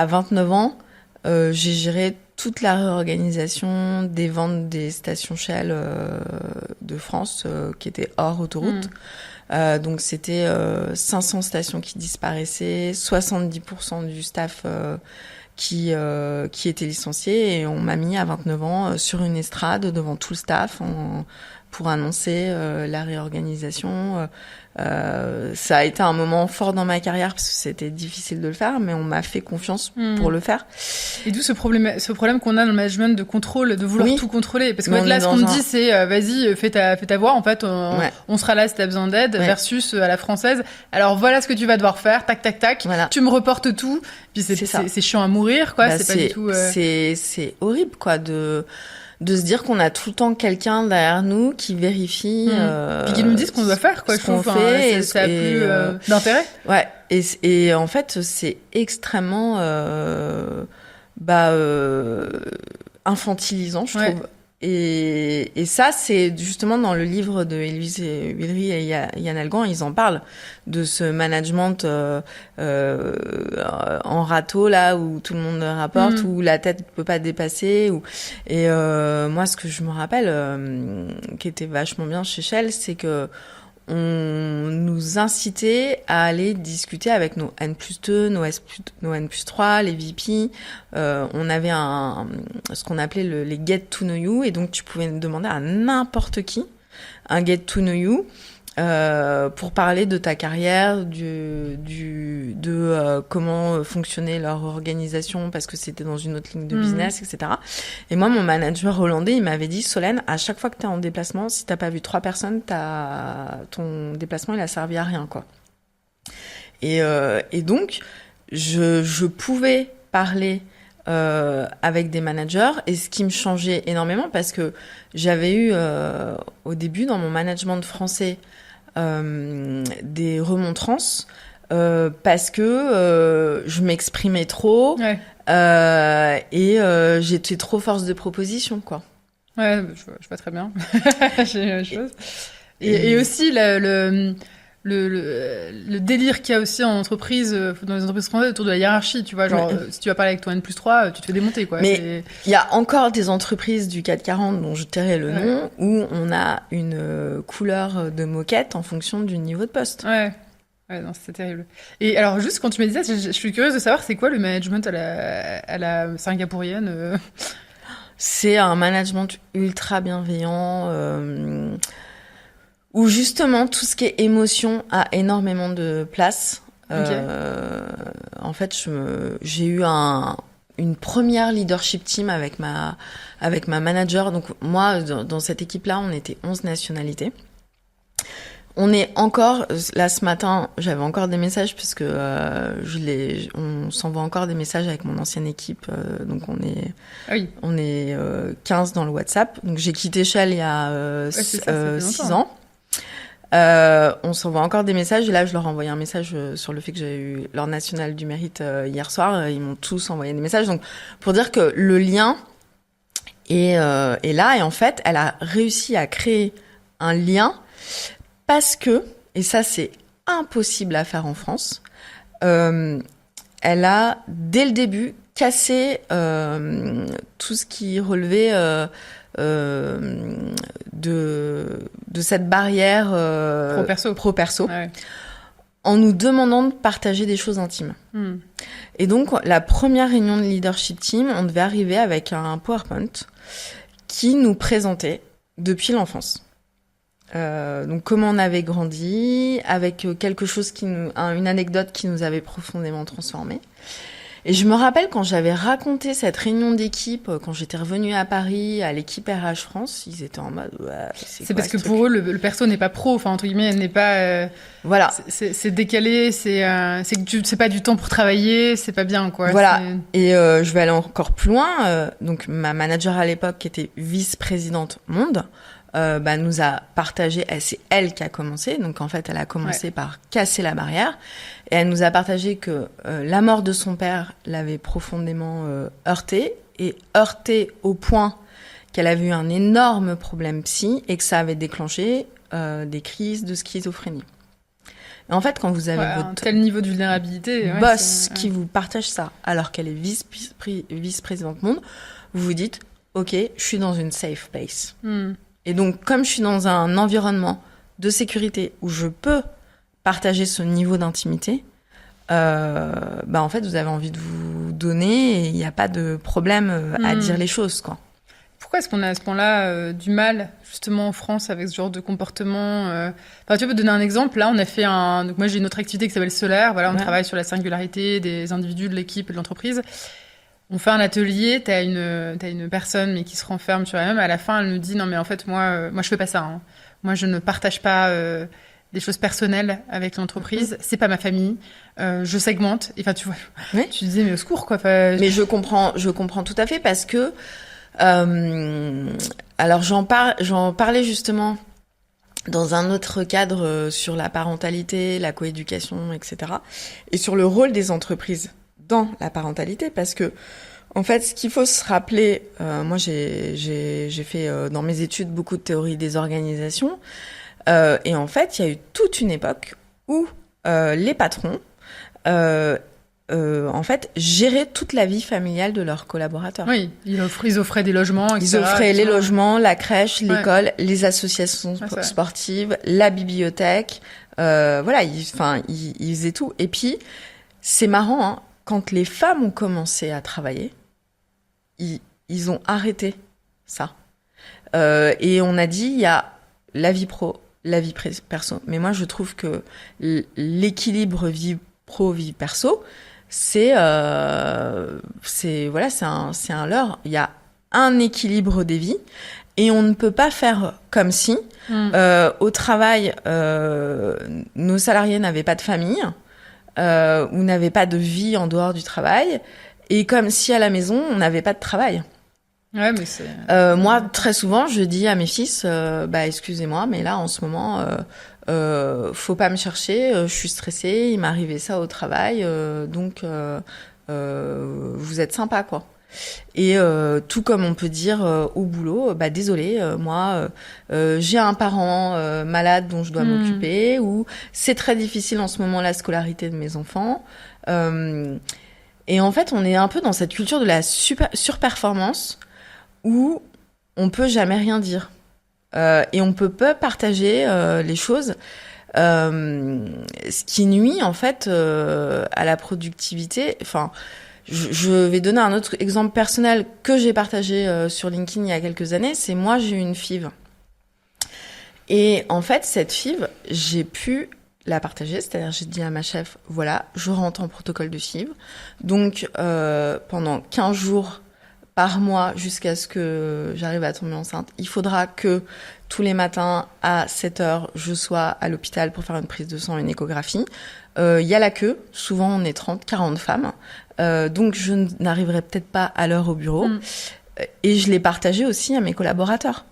29 ans, j'ai géré toute la réorganisation des ventes des stations Shell de France qui étaient hors autoroute. Donc c'était 500 stations qui disparaissaient, 70% du staff qui était licencié, et on m'a mis à 29 ans sur une estrade devant tout le staff pour annoncer la réorganisation. Ça a été un moment fort dans ma carrière parce que c'était difficile de le faire, mais on m'a fait confiance pour le faire. Et d'où ce problème qu'on a dans le management de contrôle, de vouloir tout contrôler. Parce que là, ce qu'on me dit, c'est vas-y, fais ta voix. En fait, on sera là si t'as besoin d'aide, versus à la française. Alors voilà ce que tu vas devoir faire, tac, tac, tac. Voilà. Tu me reportes tout. Puis c'est chiant à mourir, quoi. C'est pas du tout. C'est horrible, quoi, de se dire qu'on a tout le temps quelqu'un derrière nous qui vérifie puis qui nous dit ce qu'on doit faire, quoi. Ce qu'on fait, ça a plus d'intérêt. Ouais, et en fait c'est extrêmement infantilisant, je trouve. Et ça, c'est justement dans le livre de Élise Willery et Yann Algan, ils en parlent de ce management en râteau, là où tout le monde rapporte, où la tête ne peut pas dépasser. Et moi, ce que je me rappelle, qui était vachement bien chez Shell, c'est que on nous incitait à aller discuter avec nos N+2, nos N+3, les VP. On avait ce qu'on appelait les Get to Know You, et donc tu pouvais demander à n'importe qui un Get to Know You pour parler de ta carrière, de comment fonctionnait leur organisation, parce que c'était dans une autre ligne de business, etc. Et moi, mon manager hollandais, il m'avait dit, Solène, à chaque fois que t'es en déplacement, si t'as pas vu 3 personnes, ton déplacement, il a servi à rien, quoi. Et donc, je pouvais parler avec des managers, et ce qui me changeait énormément, parce que j'avais eu au début dans mon management français des remontrances parce que je m'exprimais trop et j'étais trop force de proposition, quoi. Ouais, je vois très bien. J'ai la chose. Et aussi le le délire qu'il y a aussi en entreprise, dans les entreprises françaises autour de la hiérarchie, tu vois, genre si tu vas parler avec ton N+3, tu te fais démonter, quoi. Mais il y a encore des entreprises du CAC 40 dont je tairai le nom, où on a une couleur de moquette en fonction du niveau de poste. Ouais, non, c'est terrible. Et alors, juste quand tu me disais, je suis curieuse de savoir, c'est quoi le management à la singapourienne C'est un management ultra bienveillant, où justement tout ce qui est émotion a énormément de place. Okay. En fait, j'ai eu une première leadership team avec ma manager. Donc moi, dans cette équipe-là, on était 11 nationalités. On est encore, là ce matin, j'avais encore des messages puisque on s'envoie encore des messages avec mon ancienne équipe. Donc on est 15 dans le WhatsApp. Donc j'ai quitté Shell il y a 6 ans. On s'envoie encore des messages et là je leur ai envoyé un message sur le fait que j'ai eu l'ordre national du mérite hier soir. Ils m'ont tous envoyé des messages. Donc pour dire que le lien est là et en fait elle a réussi à créer un lien parce que, et ça c'est impossible à faire en France, elle a dès le début cassé tout ce qui relevait de cette barrière pro-perso ouais. En nous demandant de partager des choses intimes. Et donc, la première réunion de leadership team, on devait arriver avec un PowerPoint qui nous présentait depuis l'enfance. Donc, comment on avait grandi, avec quelque chose une anecdote qui nous avait profondément transformés. Et je me rappelle quand j'avais raconté cette réunion d'équipe, quand j'étais revenue à Paris, à l'équipe RH France, ils étaient en mode c'est parce que pour eux, le perso n'est pas pro, enfin, entre guillemets, elle n'est pas... voilà. C'est décalé, c'est pas du temps pour travailler, c'est pas bien, quoi. Voilà. Et je vais aller encore plus loin. Donc, ma manager à l'époque, qui était vice-présidente monde, nous a partagé, c'est elle qui a commencé, donc en fait elle a commencé par casser la barrière, et elle nous a partagé que la mort de son père l'avait profondément heurtée au point qu'elle avait eu un énorme problème psy et que ça avait déclenché des crises de schizophrénie. Et en fait, quand vous avez un tel niveau de vulnérabilité, boss qui vous partage ça, alors qu'elle est vice-présidente monde, vous vous dites, ok, je suis dans une safe place. Et donc, comme je suis dans un environnement de sécurité où je peux partager ce niveau d'intimité, en fait, vous avez envie de vous donner et il n'y a pas de problème à dire les choses, quoi. Pourquoi est-ce qu'on a à ce point-là du mal, justement, en France, avec ce genre de comportement tu peux donner un exemple. Là, on a fait donc moi, j'ai une autre activité qui s'appelle Solaire. Voilà, on travaille sur la singularité des individus, de l'équipe et de l'entreprise. On fait un atelier, t'as une personne mais qui se renferme sur elle-même. À la fin, elle nous dit non mais en fait moi je fais pas ça. Hein. Moi je ne partage pas des choses personnelles avec l'entreprise. C'est pas ma famille. Je segmente. Enfin tu vois, tu disais mais au secours quoi. Mais je comprends tout à fait parce que alors j'en parlais justement dans un autre cadre sur la parentalité, la coéducation, etc. Et sur le rôle des entreprises dans la parentalité, parce que en fait, ce qu'il faut se rappeler, moi j'ai fait dans mes études beaucoup de théorie des organisations, et en fait, il y a eu toute une époque où les patrons, en fait, géraient toute la vie familiale de leurs collaborateurs. Oui, ils offraient des logements, etc. Ils offraient les logements, la crèche, l'école, les associations sportives, la bibliothèque, ils faisaient tout. Et puis, c'est marrant, hein, quand les femmes ont commencé à travailler, ils ont arrêté ça. Et on a dit, il y a la vie pro, la vie perso. Mais moi, je trouve que l'équilibre vie pro, vie perso, c'est un leurre. Il y a un équilibre des vies et on ne peut pas faire comme si au travail, nos salariés n'avaient pas de famille, ou n'avaient pas de vie en dehors du travail, et comme si à la maison on n'avait pas de travail. Ouais, mais c'est... moi, très souvent, je dis à mes fils, excusez-moi, mais là, en ce moment, faut pas me chercher, je suis stressée, il m'est arrivé ça au travail, donc vous êtes sympa, quoi. Et tout comme on peut dire au boulot, désolé, moi j'ai un parent malade dont je dois m'occuper, ou c'est très difficile en ce moment la scolarité de mes enfants. Et en fait, on est un peu dans cette culture de la surperformance où on peut jamais rien dire et on peut pas partager les choses. Ce qui nuit en fait à la productivité. Enfin, je vais donner un autre exemple personnel que j'ai partagé sur LinkedIn il y a quelques années. C'est moi, j'ai eu une FIV. Et en fait, cette FIV, j'ai pu la partager. C'est-à-dire, j'ai dit à ma chef, voilà, je rentre en protocole de FIV. Donc, pendant 15 jours par mois jusqu'à ce que j'arrive à tomber enceinte, il faudra que tous les matins à 7h, je sois à l'hôpital pour faire une prise de sang, une échographie. Il y a la queue. Souvent, on est 30, 40 femmes. Donc, je n'arriverai peut-être pas à l'heure au bureau. Et je l'ai partagé aussi à mes collaborateurs.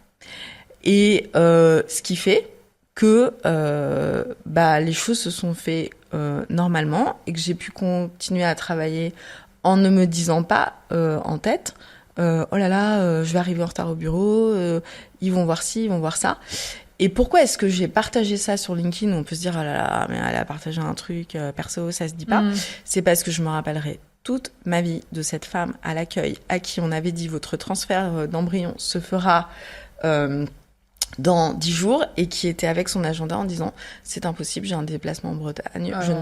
Et ce qui fait que les choses se sont faites normalement et que j'ai pu continuer à travailler en ne me disant pas en tête oh là là, je vais arriver en retard au bureau, ils vont voir ci, ils vont voir ça. Et pourquoi est-ce que j'ai partagé ça sur LinkedIn où on peut se dire oh là là, mais elle a partagé un truc perso, ça se dit pas. C'est parce que je me rappellerai toute ma vie de cette femme à l'accueil à qui on avait dit votre transfert d'embryon se fera dans 10 jours et qui était avec son agenda en disant c'est impossible, j'ai un déplacement en Bretagne, je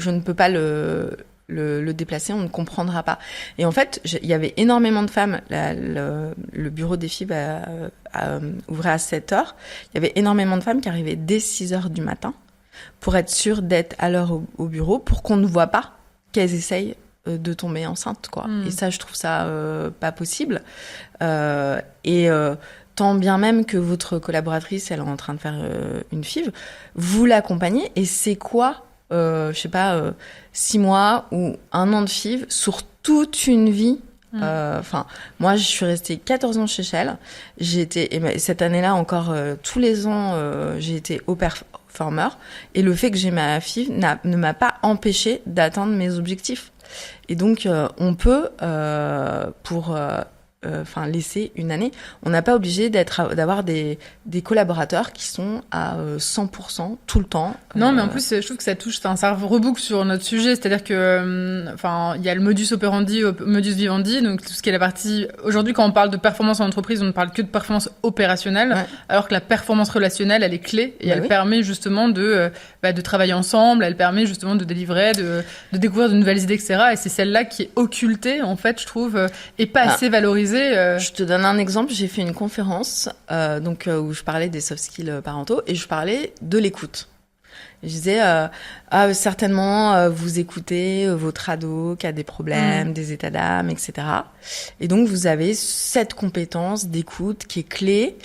ne peux pas le déplacer, on ne comprendra pas. Et en fait, il y avait énormément de femmes. Le bureau des FIV ouvrait à 7h. Il y avait énormément de femmes qui arrivaient dès 6h du matin pour être sûres d'être à l'heure au bureau, pour qu'on ne voit pas qu'elles essayent de tomber enceinte, quoi. Et ça, je trouve ça pas possible. Tant bien même que votre collaboratrice, elle est en train de faire une FIV, vous l'accompagnez. Et c'est quoi 6 mois ou 1 an de FIV sur toute une vie. Moi, je suis restée 14 ans chez Shell. Cette année-là encore, tous les ans, j'ai été haut performeur. Et le fait que j'ai ma FIV ne m'a pas empêché d'atteindre mes objectifs. Et donc, on peut, laisser une année. On n'a pas obligé d'avoir des collaborateurs qui sont à 100% tout le temps. Non, mais en plus, je trouve que ça reboucle sur notre sujet, c'est-à-dire que, il y a le modus operandi, modus vivendi, donc tout ce qui est la partie. Aujourd'hui, quand on parle de performance en entreprise, on ne parle que de performance opérationnelle, alors que la performance relationnelle, elle est clé et elle permet justement de travailler ensemble, elle permet justement de délivrer, de découvrir de nouvelles idées, etc. Et c'est celle-là qui est occultée, en fait, je trouve, et pas assez valorisée. Je te donne un exemple. J'ai fait une conférence où je parlais des soft skills parentaux et je parlais de l'écoute. Je disais certainement vous écoutez votre ado qui a des problèmes, des états d'âme, etc. Et donc vous avez cette compétence d'écoute qui est clé.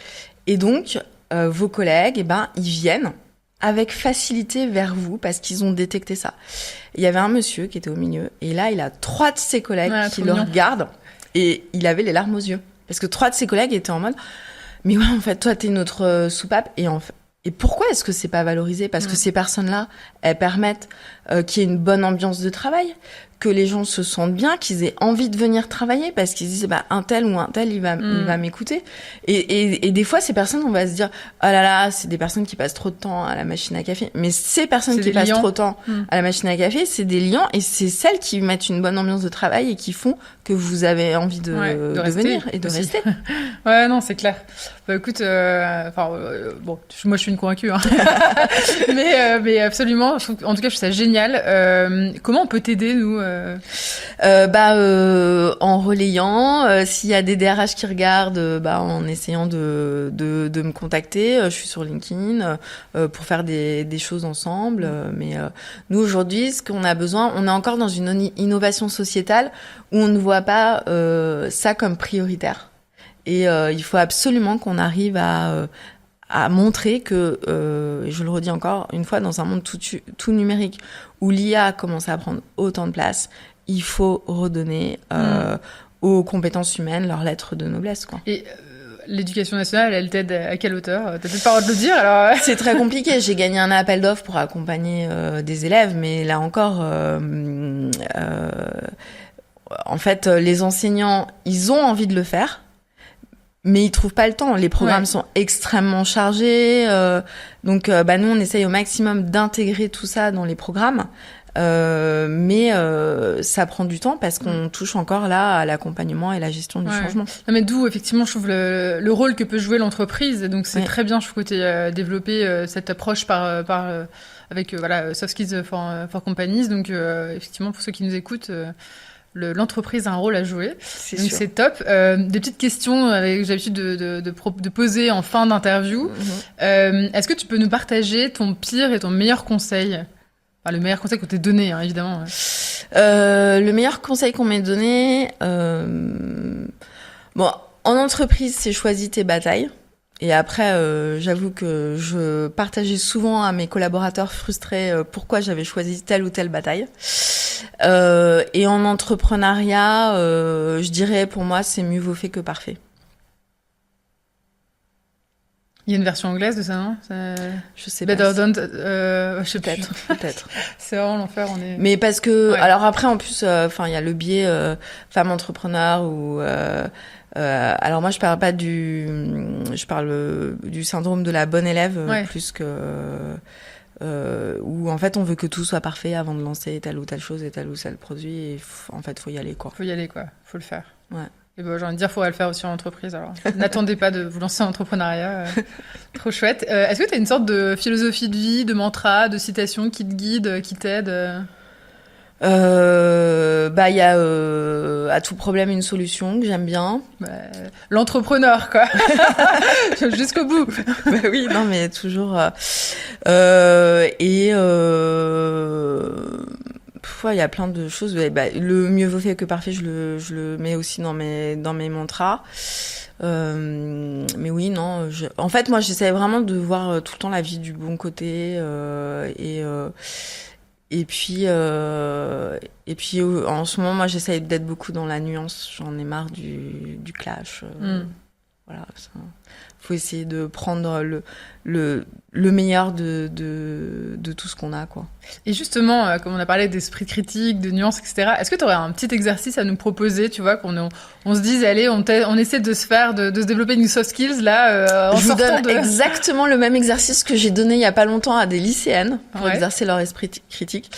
Et donc vos collègues, ils viennent avec facilité vers vous parce qu'ils ont détecté ça. Il y avait un monsieur qui était au milieu et là il a 3 de ses collègues qui le regardent. Et il avait les larmes aux yeux. Parce que 3 de ses collègues étaient en mode « Mais ouais, en fait, toi, t'es notre soupape. » Et pourquoi est-ce que c'est pas valorisé ? Parce que ces personnes-là, elles permettent qu'il y ait une bonne ambiance de travail, que les gens se sentent bien, qu'ils aient envie de venir travailler, parce qu'ils disent un tel ou un tel, il va m'écouter. Et des fois, ces personnes, on va se dire « Oh là là, c'est des personnes qui passent trop de temps à la machine à café. » Mais ces personnes qui passent trop de temps à la machine à café, c'est des liants, et c'est celles qui mettent une bonne ambiance de travail et qui font que vous avez envie de venir et de rester. Ouais, non, c'est clair. Écoute, moi je suis une convaincue, hein. mais absolument. En tout cas, je trouve ça génial. Comment on peut t'aider, nous en relayant. S'il y a des DRH qui regardent, en essayant de me contacter. Je suis sur LinkedIn pour faire des choses ensemble. Mais nous aujourd'hui, ce qu'on a besoin, on est encore dans une innovation sociétale où on ne voit pas ça comme prioritaire. Et il faut absolument qu'on arrive à montrer que, je le redis encore une fois, dans un monde tout numérique où l'IA commence à prendre autant de place, il faut redonner aux compétences humaines leur lettre de noblesse, quoi. Et l'éducation nationale, elle t'aide à quelle hauteur ? T'as peut-être pas le droit de le dire, alors. C'est très compliqué. J'ai gagné un appel d'offres pour accompagner des élèves, mais là encore, en fait, les enseignants, ils ont envie de le faire, mais ils trouvent pas le temps. Les programmes sont extrêmement chargés. Donc, nous, on essaye au maximum d'intégrer tout ça dans les programmes. Mais ça prend du temps parce qu'on touche encore là à l'accompagnement et la gestion du changement. Non, mais d'où effectivement je trouve le rôle que peut jouer l'entreprise. Et donc c'est très bien, je trouve que tu as développé cette approche avec Soft Skills for Companies. Donc effectivement pour ceux qui nous écoutent, l'entreprise a un rôle à jouer. Donc sûr. C'est top. Des petites questions que j'ai l'habitude de poser en fin d'interview. Est-ce que tu peux nous partager ton pire et ton meilleur conseil? Le meilleur conseil qu'on t'ait donné, hein, évidemment. Le meilleur conseil qu'on m'ait donné, en entreprise, c'est choisis tes batailles. Et après, j'avoue que je partageais souvent à mes collaborateurs frustrés pourquoi j'avais choisi telle ou telle bataille. Et en entrepreneuriat, je dirais pour moi, c'est mieux vaut fait que parfait. Il y a une version anglaise de ça, non? Je sais pas. Better don't, je sais peut-être. C'est vraiment l'enfer, Mais parce que, alors après, en plus, il y a le biais femme entrepreneur ou. Alors moi, je parle du syndrome de la bonne élève plus que. Où en fait, on veut que tout soit parfait avant de lancer telle ou telle chose et tel ou tel produit. Et en fait, faut y aller, quoi. Faut le faire. Ouais. Et j'ai envie de dire, il faudrait le faire aussi en entreprise. Alors, n'attendez pas de vous lancer en entrepreneuriat. Trop chouette. Est-ce que tu as une sorte de philosophie de vie, de mantra, de citation qui te guide, qui t'aide? Il y a à tout problème une solution que j'aime bien. L'entrepreneur, quoi. Jusqu'au bout. Oui, non, mais toujours. Il y a plein de choses. Le mieux vaut fait que parfait, je le mets aussi dans mes mantras. Mais oui, non. En fait, moi, j'essaie vraiment de voir tout le temps la vie du bon côté. Et puis, en ce moment, moi, j'essaie d'être beaucoup dans la nuance. J'en ai marre du clash. Voilà. Faut essayer de prendre le meilleur de tout ce qu'on a, quoi. Et justement, comme on a parlé d'esprit critique, de nuances, etc., est-ce que tu aurais un petit exercice à nous proposer, tu vois, qu'on se dise, allez, on essaie de se développer une soft skills, là, Je vous donne exactement le même exercice que j'ai donné il y a pas longtemps à des lycéennes pour exercer leur esprit critique.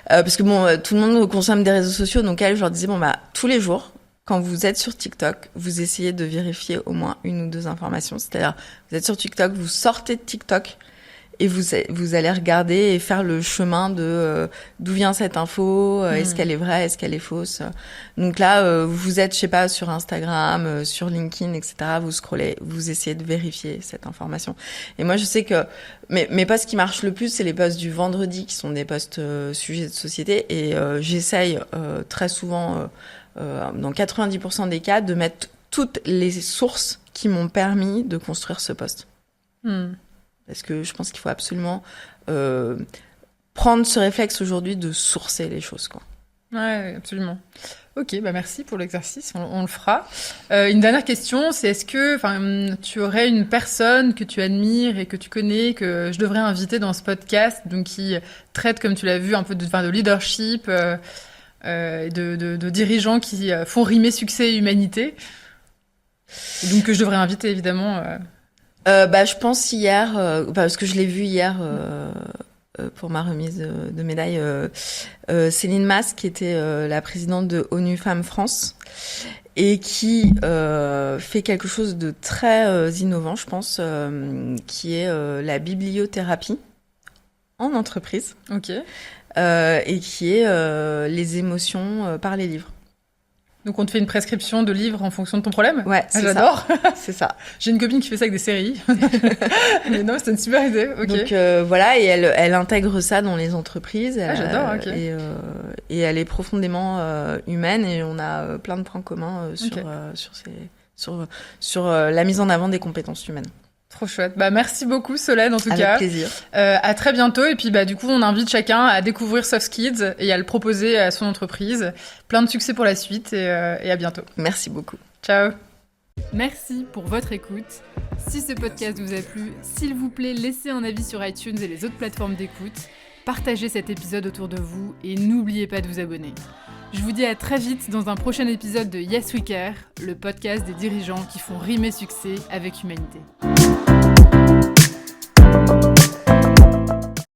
Parce que tout le monde consomme des réseaux sociaux, donc elles, je leur disais, tous les jours, quand vous êtes sur TikTok, vous essayez de vérifier au moins une ou deux informations. C'est-à-dire, vous êtes sur TikTok, vous sortez de TikTok et vous allez regarder et faire le chemin de d'où vient cette info, est-ce qu'elle est vraie, est-ce qu'elle est fausse. Donc là, vous êtes, je sais pas, sur Instagram, sur LinkedIn, etc. Vous scrollez, vous essayez de vérifier cette information. Et moi, je sais que mes posts qui marchent le plus, c'est les posts du vendredi, qui sont des posts sujets de société. Et j'essaye très souvent... dans 90% des cas, de mettre toutes les sources qui m'ont permis de construire ce poste. Parce que je pense qu'il faut absolument prendre ce réflexe aujourd'hui de sourcer les choses, quoi. Ouais, absolument. Ok, merci pour l'exercice, on le fera. Une dernière question, c'est est-ce que tu aurais une personne que tu admires et que tu connais, que je devrais inviter dans ce podcast, donc qui traite, comme tu l'as vu, un peu de leadership, de dirigeants qui font rimer succès et humanité. Et donc que je devrais inviter, évidemment. Je pense hier, parce que je l'ai vu hier pour ma remise de médaille, Céline Mas, qui était la présidente de ONU Femmes France, et qui fait quelque chose de très innovant, je pense, qui est la bibliothérapie en entreprise. Ok. Et qui est les émotions par les livres. Donc on te fait une prescription de livres en fonction de ton problème? Ouais, j'adore. C'est ça. J'ai une copine qui fait ça avec des séries. Mais non, c'est une super idée. Okay. Donc voilà, et elle intègre ça dans les entreprises. J'adore, ok. Et elle est profondément humaine et on a plein de points communs sur la mise en avant des compétences humaines. Trop chouette. Merci beaucoup Solène en tout cas. Avec plaisir. À très bientôt et puis du coup on invite chacun à découvrir Soft Skills et à le proposer à son entreprise. Plein de succès pour la suite et à bientôt. Merci beaucoup. Ciao. Merci pour votre écoute. Si ce podcast vous a plu, s'il vous plaît, laissez un avis sur iTunes et les autres plateformes d'écoute. Partagez cet épisode autour de vous et n'oubliez pas de vous abonner. Je vous dis à très vite dans un prochain épisode de Yes We Care, le podcast des dirigeants qui font rimer succès avec humanité.